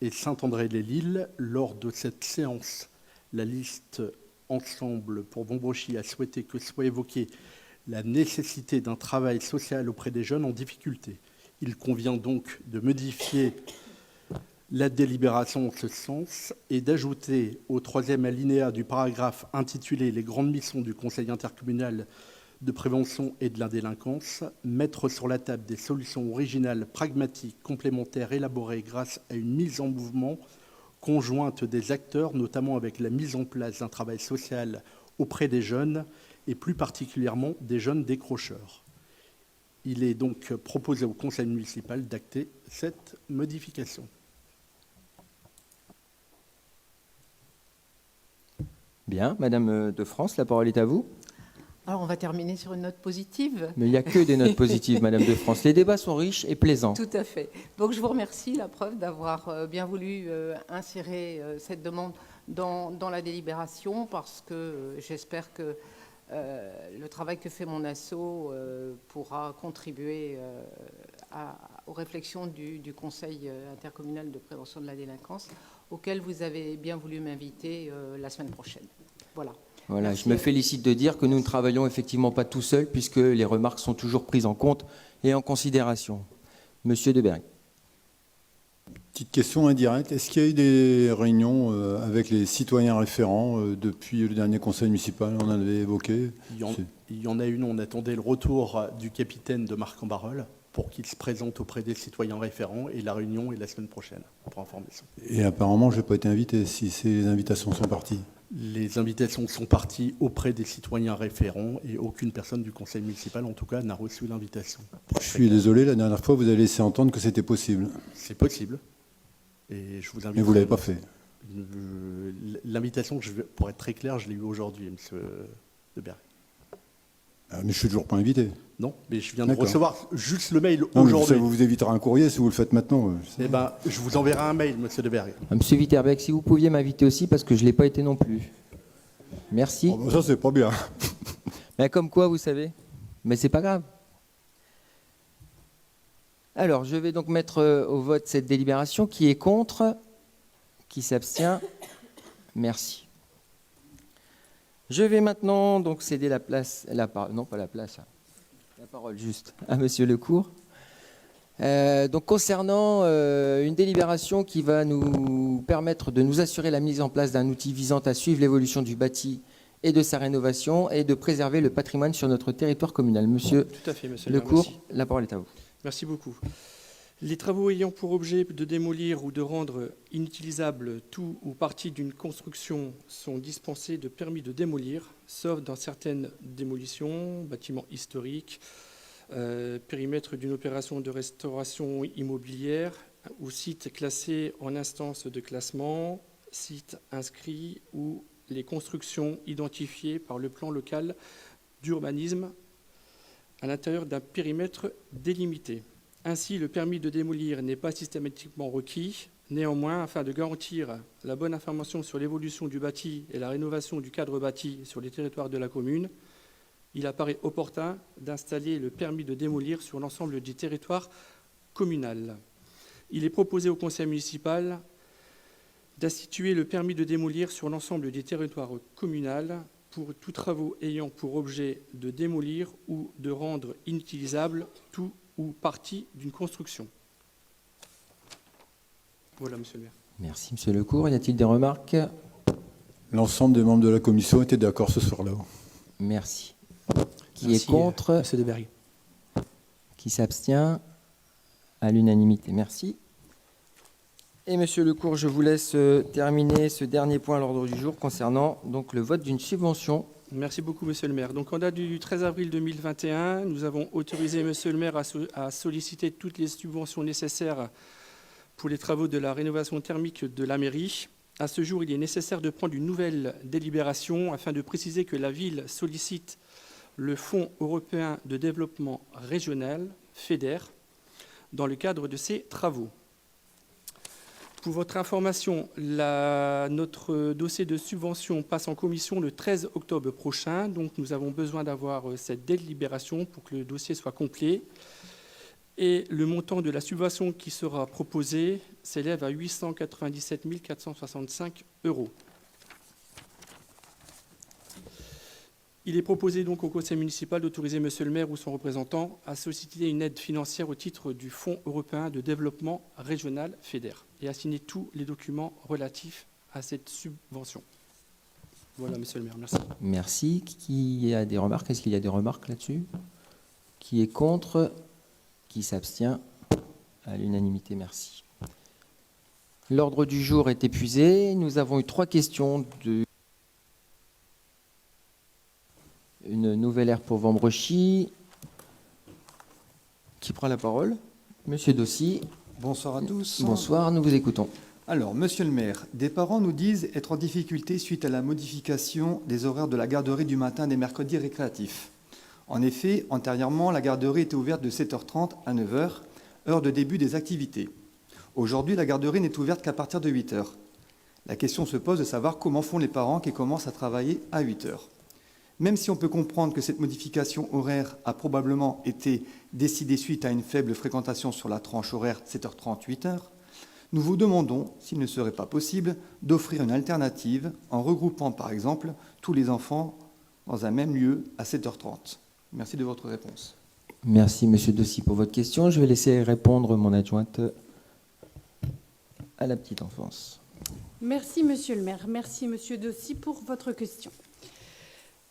et Saint-André-les-Lilles. Lors de cette séance, la liste Ensemble pour Vombrochy a souhaité que soit évoquée la nécessité d'un travail social auprès des jeunes en difficulté. Il convient donc de modifier la délibération en ce sens et d'ajouter au 3e alinéa du paragraphe intitulé « Les grandes missions du Conseil intercommunal de prévention et de la délinquance », mettre sur la table des solutions originales, pragmatiques, complémentaires, élaborées grâce à une mise en mouvement conjointe des acteurs, notamment avec la mise en place d'un travail social auprès des jeunes et plus particulièrement des jeunes décrocheurs. Il est donc proposé au Conseil municipal d'acter cette modification. Bien, Madame de France, la parole est à vous. Alors, on va terminer sur une note positive. Mais il n'y a que des notes positives, Madame de France. Les débats sont riches et plaisants. Tout à fait. Donc, je vous remercie, la preuve, d'avoir bien voulu insérer cette demande dans la délibération, parce que j'espère que le travail que fait mon asso pourra contribuer aux réflexions du Conseil intercommunal de prévention de la délinquance, auquel vous avez bien voulu m'inviter la semaine prochaine. Voilà. Voilà, Merci. je me félicite de dire que nous ne travaillons effectivement pas tout seuls, puisque les remarques sont toujours prises en compte et en considération. Monsieur Deberg. Petite question indirecte. Est-ce qu'il y a eu des réunions avec les citoyens référents depuis le dernier conseil municipal? On en avait évoqué. Il y en a une. On attendait le retour du capitaine de Marc-en-Barœul pour qu'il se présente auprès des citoyens référents. Et la réunion est la semaine prochaine, pour information. Et apparemment, je n'ai pas été invité, si les invitations sont parties. Les invitations sont parties auprès des citoyens référents et aucune personne du conseil municipal, en tout cas, n'a reçu l'invitation. Je suis désolé, la dernière fois, vous avez laissé entendre que c'était possible. C'est possible. Et je vous invite. Mais vous ne l'avez pas fait. L'invitation, pour être très clair, je l'ai eue aujourd'hui, monsieur Deberg. Mais je ne suis toujours pas invité. Non, mais je viens de recevoir juste le mail non, aujourd'hui. Ça vous évitera un courrier si vous le faites maintenant. Eh ben, je vous enverrai un mail, monsieur Deberg. Monsieur Witterbeck, si vous pouviez m'inviter aussi, parce que je ne l'ai pas été non plus. Merci. Oh, ça, c'est pas bien. Mais comme quoi, vous savez. Mais c'est pas grave. Alors, je vais donc mettre au vote cette délibération. Qui est contre? Qui s'abstient? Merci. Je vais maintenant donc céder la parole juste à Monsieur Lecourt. Donc concernant une délibération qui va nous permettre de nous assurer la mise en place d'un outil visant à suivre l'évolution du bâti et de sa rénovation et de préserver le patrimoine sur notre territoire communal. Monsieur Tout à fait, monsieur Lecourt, la parole est à vous. Merci beaucoup. Les travaux ayant pour objet de démolir ou de rendre inutilisable tout ou partie d'une construction sont dispensés de permis de démolir, sauf dans certaines démolitions, bâtiments historiques, périmètre d'une opération de restauration immobilière ou site classé en instance de classement, site inscrit ou les constructions identifiées par le plan local d'urbanisme à l'intérieur d'un périmètre délimité. Ainsi, le permis de démolir n'est pas systématiquement requis. Néanmoins, afin de garantir la bonne information sur l'évolution du bâti et la rénovation du cadre bâti sur les territoires de la commune, il apparaît opportun d'installer le permis de démolir sur l'ensemble du territoire communal. Il est proposé au conseil municipal d'instituer le permis de démolir sur l'ensemble du territoire communal pour tous travaux ayant pour objet de démolir ou de rendre inutilisable tout ou partie d'une construction. Voilà, monsieur le maire. Merci, monsieur Lecourt. Y a-t-il des remarques? L'ensemble des membres de la commission étaient d'accord ce soir-là. Merci. Qui Merci, est contre? monsieur Deberry. Qui s'abstient? À l'unanimité. Merci. Et monsieur Lecourt, je vous laisse terminer ce dernier point à l'ordre du jour concernant donc le vote d'une subvention. Merci beaucoup, monsieur le maire. Donc, en date du 13 avril 2021, nous avons autorisé monsieur le maire à solliciter toutes les subventions nécessaires pour les travaux de la rénovation thermique de la mairie. À ce jour, il est nécessaire de prendre une nouvelle délibération afin de préciser que la ville sollicite le Fonds européen de développement régional, FEDER, dans le cadre de ces travaux. Pour votre information, notre dossier de subvention passe en commission le 13 octobre prochain. Donc, nous avons besoin d'avoir cette délibération pour que le dossier soit complet. Et le montant de la subvention qui sera proposée s'élève à 897 465 €. Il est proposé donc au conseil municipal d'autoriser monsieur le maire ou son représentant à solliciter une aide financière au titre du Fonds européen de développement régional FEDER et à signer tous les documents relatifs à cette subvention. Voilà, monsieur le maire, merci. Merci. Qui a des remarques? Est-ce qu'il y a des remarques là-dessus? Qui est contre? Qui s'abstient? À l'unanimité, merci. L'ordre du jour est épuisé. Nous avons eu 3 questions de une nouvelle ère pour Vambrechy. Qui prend la parole? Monsieur Dossi. Bonsoir à tous. Bonsoir, nous vous écoutons. Alors, monsieur le maire, des parents nous disent être en difficulté suite à la modification des horaires de la garderie du matin des mercredis récréatifs. En effet, antérieurement, la garderie était ouverte de 7h30 à 9h, heure de début des activités. Aujourd'hui, la garderie n'est ouverte qu'à partir de 8h. La question se pose de savoir comment font les parents qui commencent à travailler à 8h. Même si on peut comprendre que cette modification horaire a probablement été décidée suite à une faible fréquentation sur la tranche horaire 7h30, 8h, nous vous demandons s'il ne serait pas possible d'offrir une alternative en regroupant par exemple tous les enfants dans un même lieu à 7h30. Merci de votre réponse. Merci monsieur Dossi pour votre question. Je vais laisser répondre mon adjointe à la petite enfance. Merci, monsieur le maire. Merci, monsieur Dossi, pour votre question.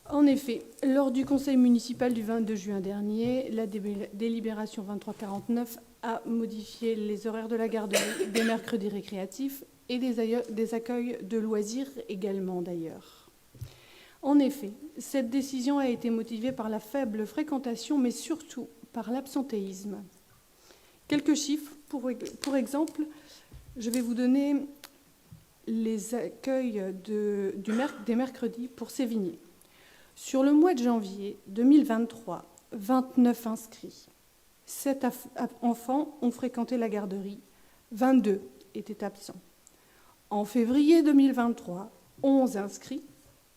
En effet, lors du conseil municipal du 22 juin dernier, la délibération 2349 a modifié les horaires de la garderie des mercredis récréatifs et des accueils de loisirs également d'ailleurs. En effet, cette décision a été motivée par la faible fréquentation, mais surtout par l'absentéisme. Quelques chiffres. Pour exemple, je vais vous donner les accueils des mercredis pour Sévigné. Sur le mois de janvier 2023, 29 inscrits. 7 enfants ont fréquenté la garderie, 22 étaient absents. En février 2023, 11 inscrits,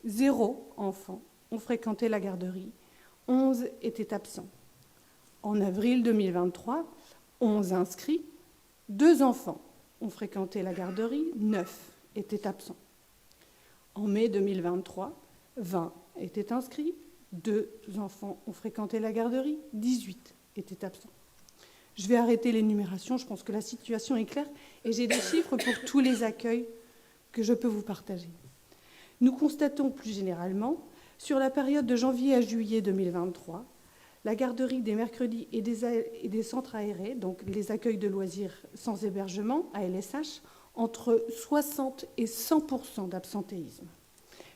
0 enfants ont fréquenté la garderie, 11 étaient absents. En avril 2023, 11 inscrits, 2 enfants ont fréquenté la garderie, 9 étaient absents. En mai 2023, 20 étaient inscrits, 2 enfants ont fréquenté la garderie, 18 étaient absents. Je vais arrêter l'énumération, je pense que la situation est claire et j'ai des chiffres pour tous les accueils que je peux vous partager. Nous constatons plus généralement, sur la période de janvier à juillet 2023, la garderie des mercredis et des centres aérés, donc les accueils de loisirs sans hébergement, ALSH, entre 60 et 100% d'absentéisme.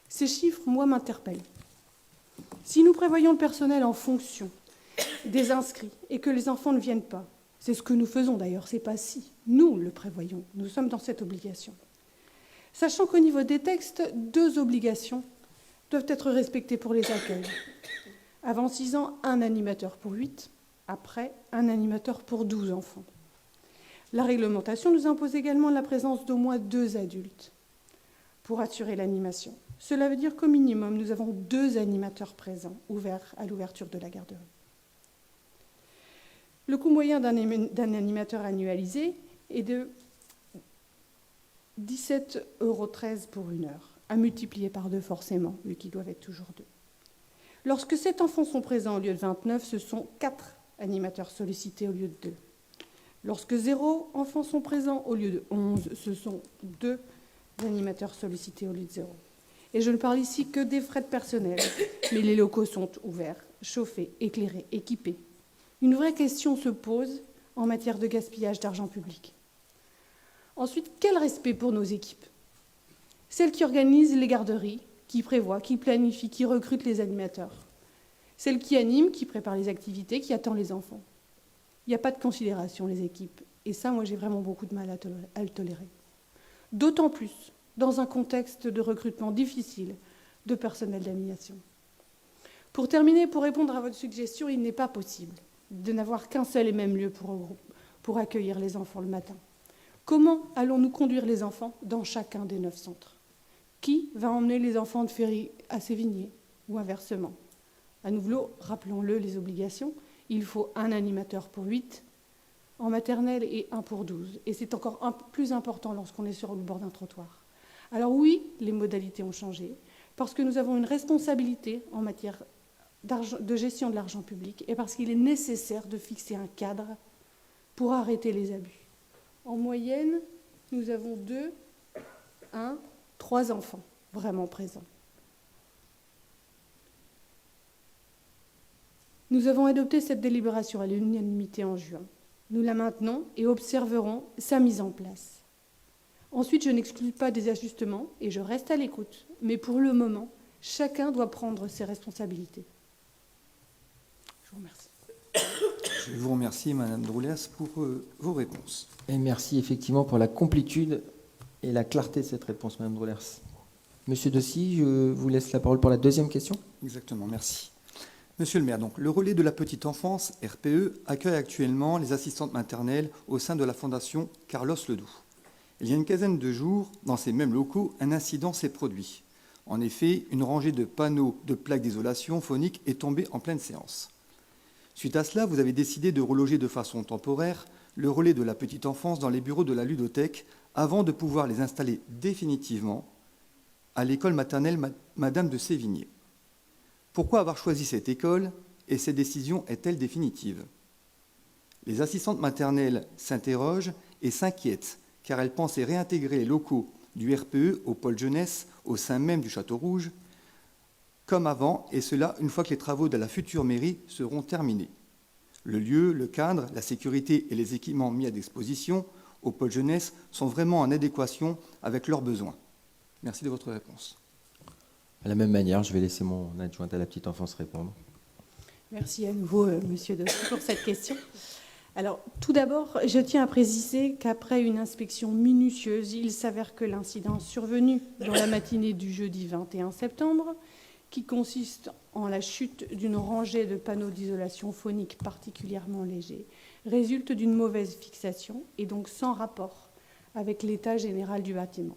Ces chiffres, moi, m'interpellent. Si nous prévoyons le personnel en fonction des inscrits et que les enfants ne viennent pas, c'est ce que nous faisons d'ailleurs, c'est pas si, nous le prévoyons, nous sommes dans cette obligation. Sachant qu'au niveau des textes, 2 obligations doivent être respectées pour les accueils. Avant 6 ans, un animateur pour 8, après, un animateur pour 12 enfants. La réglementation nous impose également la présence d'au moins 2 adultes pour assurer l'animation. Cela veut dire qu'au minimum, nous avons 2 animateurs présents, ouverts à l'ouverture de la garderie. Le coût moyen d'un animateur annualisé est de 17,13 € pour 1 heure, à multiplier par 2 forcément, vu qu'ils doivent être toujours 2. Lorsque 7 enfants sont présents au lieu de 29, ce sont 4 animateurs sollicités au lieu de 2. Lorsque 0 enfants sont présents au lieu de 11, ce sont 2 animateurs sollicités au lieu de 0. Et je ne parle ici que des frais de personnel, mais les locaux sont ouverts, chauffés, éclairés, équipés. Une vraie question se pose en matière de gaspillage d'argent public. Ensuite, quel respect pour nos équipes? Celles qui organisent les garderies, qui prévoient, qui planifient, qui recrutent les animateurs. Celles qui animent, qui préparent les activités, qui attendent les enfants. Il n'y a pas de considération, les équipes. Et ça, moi, j'ai vraiment beaucoup de mal à le tolérer. D'autant plus dans un contexte de recrutement difficile de personnel d'animation. Pour terminer, pour répondre à votre suggestion, il n'est pas possible de n'avoir qu'un seul et même lieu pour accueillir les enfants le matin. Comment allons-nous conduire les enfants dans chacun des 9 centres? Qui va emmener les enfants de Ferry à Sévigné ou inversement? À nouveau, rappelons-le, les obligations. Il faut un animateur pour 8 en maternelle et 1 pour 12. Et c'est encore plus important lorsqu'on est sur le bord d'un trottoir. Alors oui, les modalités ont changé, parce que nous avons une responsabilité en matière de gestion de l'argent public et parce qu'il est nécessaire de fixer un cadre pour arrêter les abus. En moyenne, nous avons 2, 1, 3 enfants vraiment présents. Nous avons adopté cette délibération à l'unanimité en juin. Nous la maintenons et observerons sa mise en place. Ensuite, je n'exclus pas des ajustements et je reste à l'écoute. Mais pour le moment, chacun doit prendre ses responsabilités. Je vous remercie. Je vous remercie, Madame Droulas, pour vos réponses. Et merci effectivement pour la complétude et la clarté de cette réponse, Madame Droulas. Monsieur Dossi, je vous laisse la parole pour la deuxième question. Exactement, merci. Monsieur le maire, donc, le relais de la petite enfance, RPE, accueille actuellement les assistantes maternelles au sein de la Fondation Carlos Ledoux. Il y a une quinzaine de jours, dans ces mêmes locaux, un incident s'est produit. En effet, une rangée de panneaux de plaques d'isolation phonique est tombée en pleine séance. Suite à cela, vous avez décidé de reloger de façon temporaire le relais de la petite enfance dans les bureaux de la ludothèque avant de pouvoir les installer définitivement à l'école maternelle Madame de Sévigné. Pourquoi avoir choisi cette école et cette décision est-elle définitive? Les assistantes maternelles s'interrogent et s'inquiètent car elles pensaient réintégrer les locaux du RPE au pôle jeunesse au sein même du Château Rouge, comme avant, et cela une fois que les travaux de la future mairie seront terminés. Le lieu, le cadre, la sécurité et les équipements mis à disposition au pôle jeunesse sont vraiment en adéquation avec leurs besoins. Merci de votre réponse. De la même manière, je vais laisser mon adjointe à la petite enfance répondre. Merci à nouveau, Monsieur Dossi, pour cette question. Alors, tout d'abord, je tiens à préciser qu'après une inspection minutieuse, il s'avère que l'incident survenu dans la matinée du jeudi 21 septembre, qui consiste en la chute d'une rangée de panneaux d'isolation phonique particulièrement légers, résulte d'une mauvaise fixation et donc sans rapport avec l'état général du bâtiment.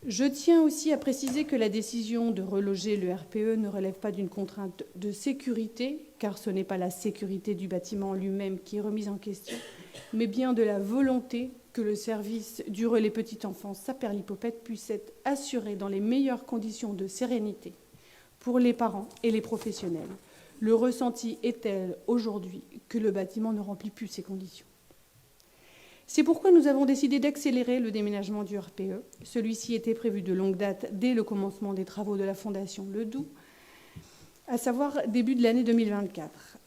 Je tiens aussi à préciser que la décision de reloger le RPE ne relève pas d'une contrainte de sécurité, car ce n'est pas la sécurité du bâtiment lui-même qui est remise en question, mais bien de la volonté que le service du relais petite enfance Saperlipopette puisse être assuré dans les meilleures conditions de sérénité pour les parents et les professionnels. Le ressenti est tel aujourd'hui que le bâtiment ne remplit plus ces conditions. C'est pourquoi nous avons décidé d'accélérer le déménagement du RPE. Celui-ci était prévu de longue date dès le commencement des travaux de la Fondation Ledoux, à savoir début de l'année 2024.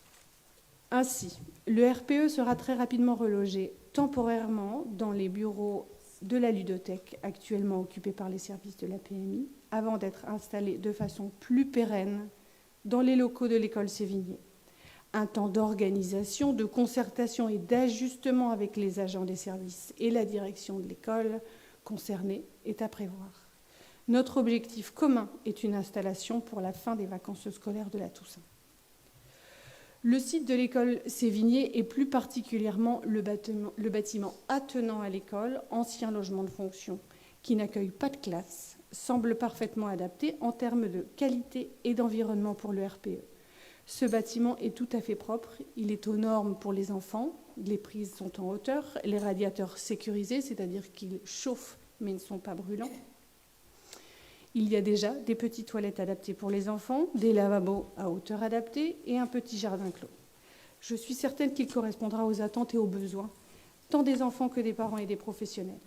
Ainsi, le RPE sera très rapidement relogé temporairement dans les bureaux de la ludothèque actuellement occupés par les services de la PMI, avant d'être installé de façon plus pérenne dans les locaux de l'école Sévigné. Un temps d'organisation, de concertation et d'ajustement avec les agents des services et la direction de l'école concernée est à prévoir. Notre objectif commun est une installation pour la fin des vacances scolaires de la Toussaint. Le site de l'école Sévigné et plus particulièrement le bâtiment attenant à l'école, ancien logement de fonction, qui n'accueille pas de classe, semble parfaitement adapté en termes de qualité et d'environnement pour le RPE. Ce bâtiment est tout à fait propre, il est aux normes pour les enfants, les prises sont en hauteur, les radiateurs sécurisés, c'est-à-dire qu'ils chauffent mais ne sont pas brûlants. Il y a déjà des petites toilettes adaptées pour les enfants, des lavabos à hauteur adaptée et un petit jardin clos. Je suis certaine qu'il correspondra aux attentes et aux besoins, tant des enfants que des parents et des professionnels.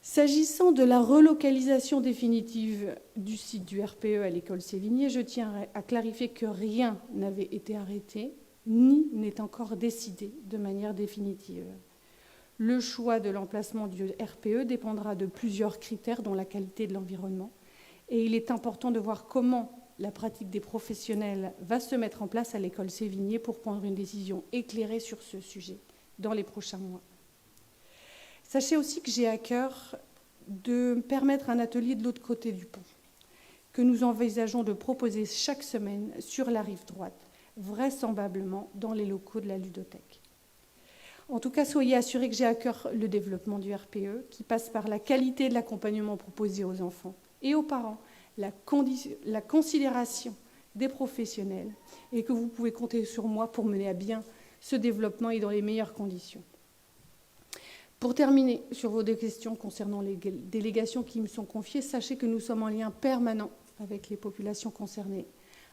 S'agissant de la relocalisation définitive du site du RPE à l'école Sévigné, je tiens à clarifier que rien n'avait été arrêté, ni n'est encore décidé de manière définitive. Le choix de l'emplacement du RPE dépendra de plusieurs critères, dont la qualité de l'environnement. Et il est important de voir comment la pratique des professionnels va se mettre en place à l'école Sévigné pour prendre une décision éclairée sur ce sujet dans les prochains mois. Sachez aussi que j'ai à cœur de permettre un atelier de l'autre côté du pont, que nous envisageons de proposer chaque semaine sur la rive droite, vraisemblablement dans les locaux de la ludothèque. En tout cas, soyez assurés que j'ai à cœur le développement du RPE, qui passe par la qualité de l'accompagnement proposé aux enfants et aux parents, la considération des professionnels, et que vous pouvez compter sur moi pour mener à bien ce développement et dans les meilleures conditions. Pour terminer sur vos deux questions concernant les délégations qui me sont confiées, sachez que nous sommes en lien permanent avec les populations concernées.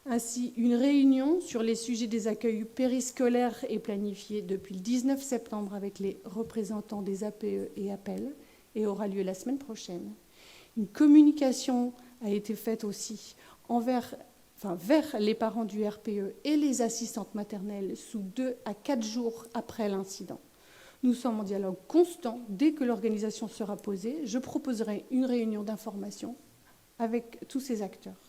Ainsi, une réunion sur les sujets des accueils périscolaires est planifiée depuis le 19 septembre avec les représentants des APE et APEL et aura lieu la semaine prochaine. Une communication a été faite aussi vers les parents du RPE et les assistantes maternelles sous 2 à 4 jours après l'incident. Nous sommes en dialogue constant. Dès que l'organisation sera posée, je proposerai une réunion d'information avec tous ces acteurs.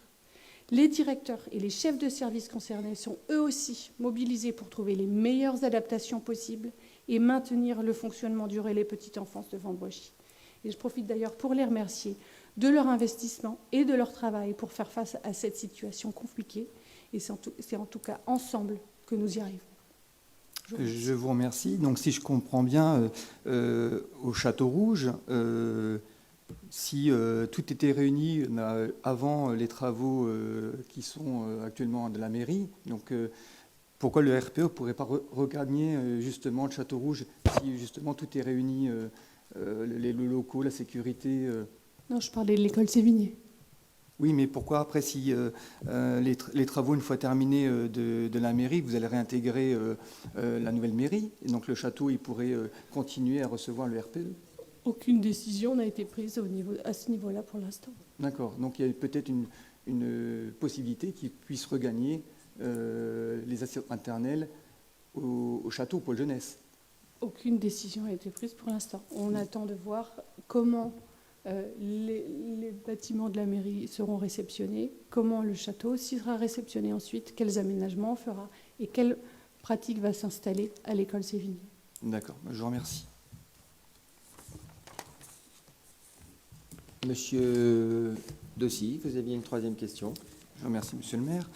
Les directeurs et les chefs de service concernés sont eux aussi mobilisés pour trouver les meilleures adaptations possibles et maintenir le fonctionnement du relais petite enfance de Vambrochy. Et je profite d'ailleurs pour les remercier de leur investissement et de leur travail pour faire face à cette situation compliquée. Et c'est en tout cas ensemble que nous y arrivons. Je vous remercie. Donc, si je comprends bien, au Château Rouge, si tout était réuni avant les travaux qui sont actuellement de la mairie, donc pourquoi le RPE ne pourrait pas regagner justement le Château Rouge si justement tout est réuni, les locaux, la sécurité Non, je parlais de l'école Sévigné. Oui, mais pourquoi après, si les travaux, une fois terminés de la mairie, vous allez réintégrer la nouvelle mairie, et donc le château, il pourrait continuer à recevoir le RPE? Aucune décision n'a été prise à ce niveau-là pour l'instant. D'accord, donc il y a peut-être une possibilité qu'ils puissent regagner les assistantes maternelles au château pour la jeunesse. Aucune décision n'a été prise pour l'instant. On attend de voir comment les bâtiments de la mairie seront réceptionnés, comment le château aussi sera réceptionné ensuite, quels aménagements on fera et quelle pratique va s'installer à l'école Sévigné. D'accord, je vous remercie. Monsieur Dossi, vous aviez une troisième question. Je vous remercie, monsieur le maire.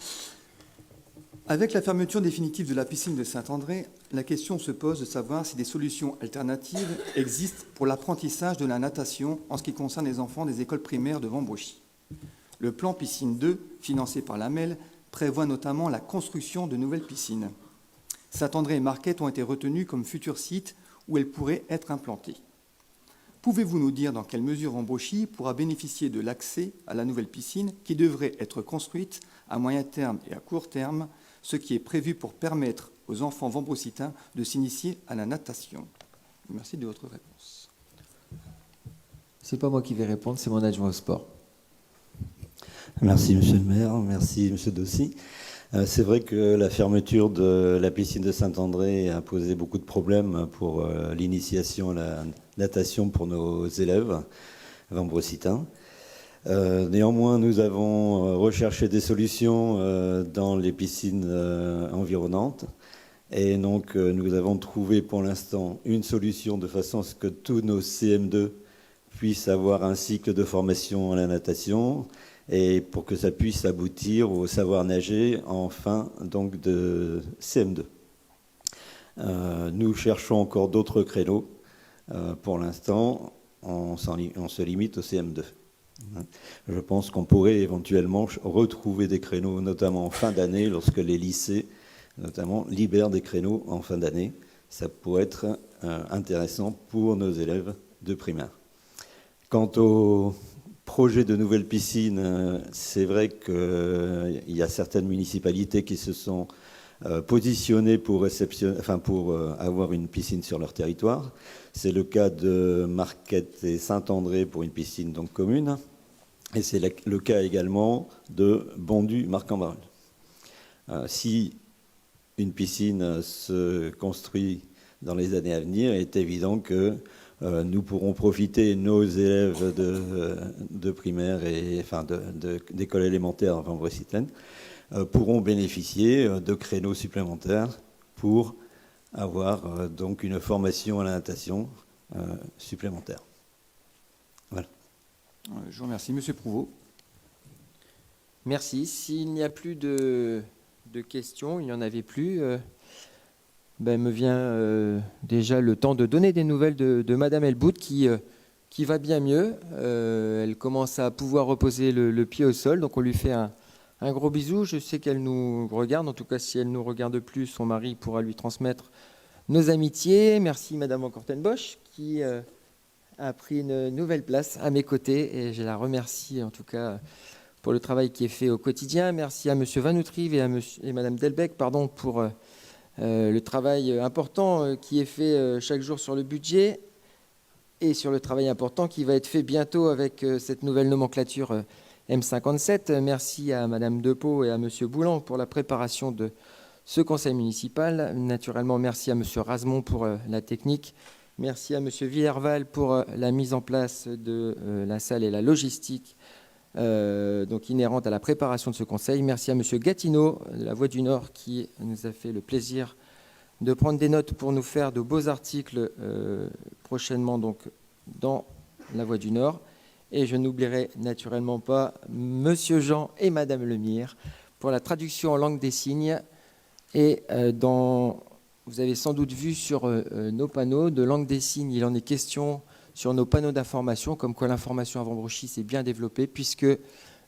Avec la fermeture définitive de la piscine de Saint-André, la question se pose de savoir si des solutions alternatives existent pour l'apprentissage de la natation en ce qui concerne les enfants des écoles primaires de Vambrochy. Le plan Piscine 2, financé par l'AMEL, prévoit notamment la construction de nouvelles piscines. Saint-André et Marquette ont été retenus comme futurs sites où elles pourraient être implantées. Pouvez-vous nous dire dans quelle mesure Vambrochy pourra bénéficier de l'accès à la nouvelle piscine qui devrait être construite à moyen terme et à court terme, ce qui est prévu pour permettre aux enfants vambrocitains de s'initier à la natation? Merci de votre réponse. C'est pas moi qui vais répondre, c'est mon adjoint au sport. Merci monsieur le maire, merci monsieur Dossi. C'est vrai que la fermeture de la piscine de Saint-André a posé beaucoup de problèmes pour l'initiation à la natation pour nos élèves vambrocitains. Néanmoins, nous avons recherché des solutions dans les piscines environnantes. Et donc, nous avons trouvé pour l'instant une solution de façon à ce que tous nos CM2 puissent avoir un cycle de formation à la natation et pour que ça puisse aboutir au savoir nager en fin donc, de CM2. Nous cherchons encore d'autres créneaux. Pour l'instant, on se limite au CM2. Je pense qu'on pourrait éventuellement retrouver des créneaux, notamment en fin d'année, lorsque les lycées, notamment, libèrent des créneaux en fin d'année. Ça pourrait être intéressant pour nos élèves de primaire. Quant au projet de nouvelles piscines, c'est vrai qu'il y a certaines municipalités qui se sont positionnés pour avoir une piscine sur leur territoire. C'est le cas de Marquette et Saint-André pour une piscine donc commune. Et c'est le cas également de Bondu-Marc-en-Barœul. Si une piscine se construit dans les années à venir, il est évident que nous pourrons profiter, nos élèves de primaire et d'école élémentaire en Vambrecitaine pourront bénéficier de créneaux supplémentaires pour avoir donc une formation à la natation supplémentaire. Voilà. Je vous remercie. Monsieur Prouveau. Merci. S'il n'y a plus de questions, il n'y en avait plus, me vient déjà le temps de donner des nouvelles de Madame Elbout qui va bien mieux. Elle commence à pouvoir reposer le pied au sol, donc on lui fait un gros bisou. Je sais qu'elle nous regarde, en tout cas si elle ne nous regarde plus, son mari pourra lui transmettre nos amitiés. Merci Madame Van Kortenbosch qui a pris une nouvelle place à mes côtés et je la remercie en tout cas pour le travail qui est fait au quotidien. Merci à Monsieur Van Outrive et Madame Delbecq pour le travail important qui est fait chaque jour sur le budget et sur le travail important qui va être fait bientôt avec cette nouvelle nomenclature M57. Merci à Madame Depeau et à Monsieur Boulan pour la préparation de ce conseil municipal. Naturellement, merci à Monsieur Razemont pour la technique. Merci à Monsieur Villerval pour la mise en place de la salle et la logistique donc inhérente à la préparation de ce conseil. Merci à Monsieur Gatineau de la Voix du Nord qui nous a fait le plaisir de prendre des notes pour nous faire de beaux articles prochainement donc dans la Voix du Nord. Et je n'oublierai naturellement pas Monsieur Jean et Madame Lemire pour la traduction en langue des signes. Et vous avez sans doute vu sur nos panneaux de langue des signes, il en est question sur nos panneaux d'information, comme quoi l'information à Vambrechy s'est bien développée, puisque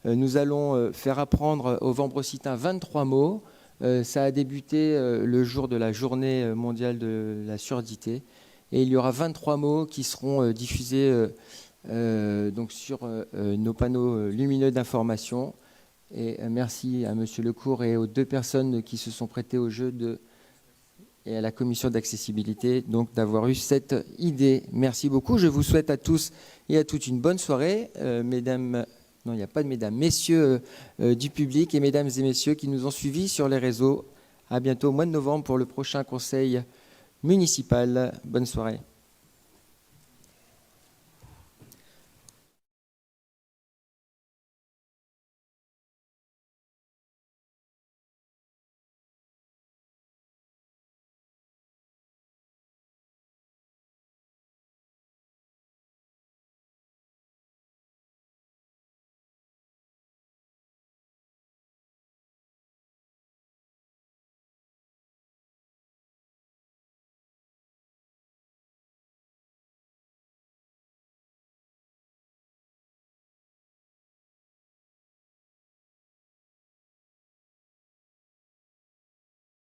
nous allons faire apprendre aux Vambrecitains 23 mots. Ça a débuté le jour de la journée mondiale de la surdité. Et il y aura 23 mots qui seront diffusés donc sur nos panneaux lumineux d'information. Et merci à Monsieur Lecourt et aux deux personnes qui se sont prêtées au jeu et à la commission d'accessibilité donc d'avoir eu cette idée. Merci beaucoup. Je vous souhaite à tous et à toutes une bonne soirée. Mesdames, non, il n'y a pas de mesdames, messieurs du public et mesdames et messieurs qui nous ont suivis sur les réseaux. À bientôt au mois de novembre pour le prochain conseil municipal. Bonne soirée.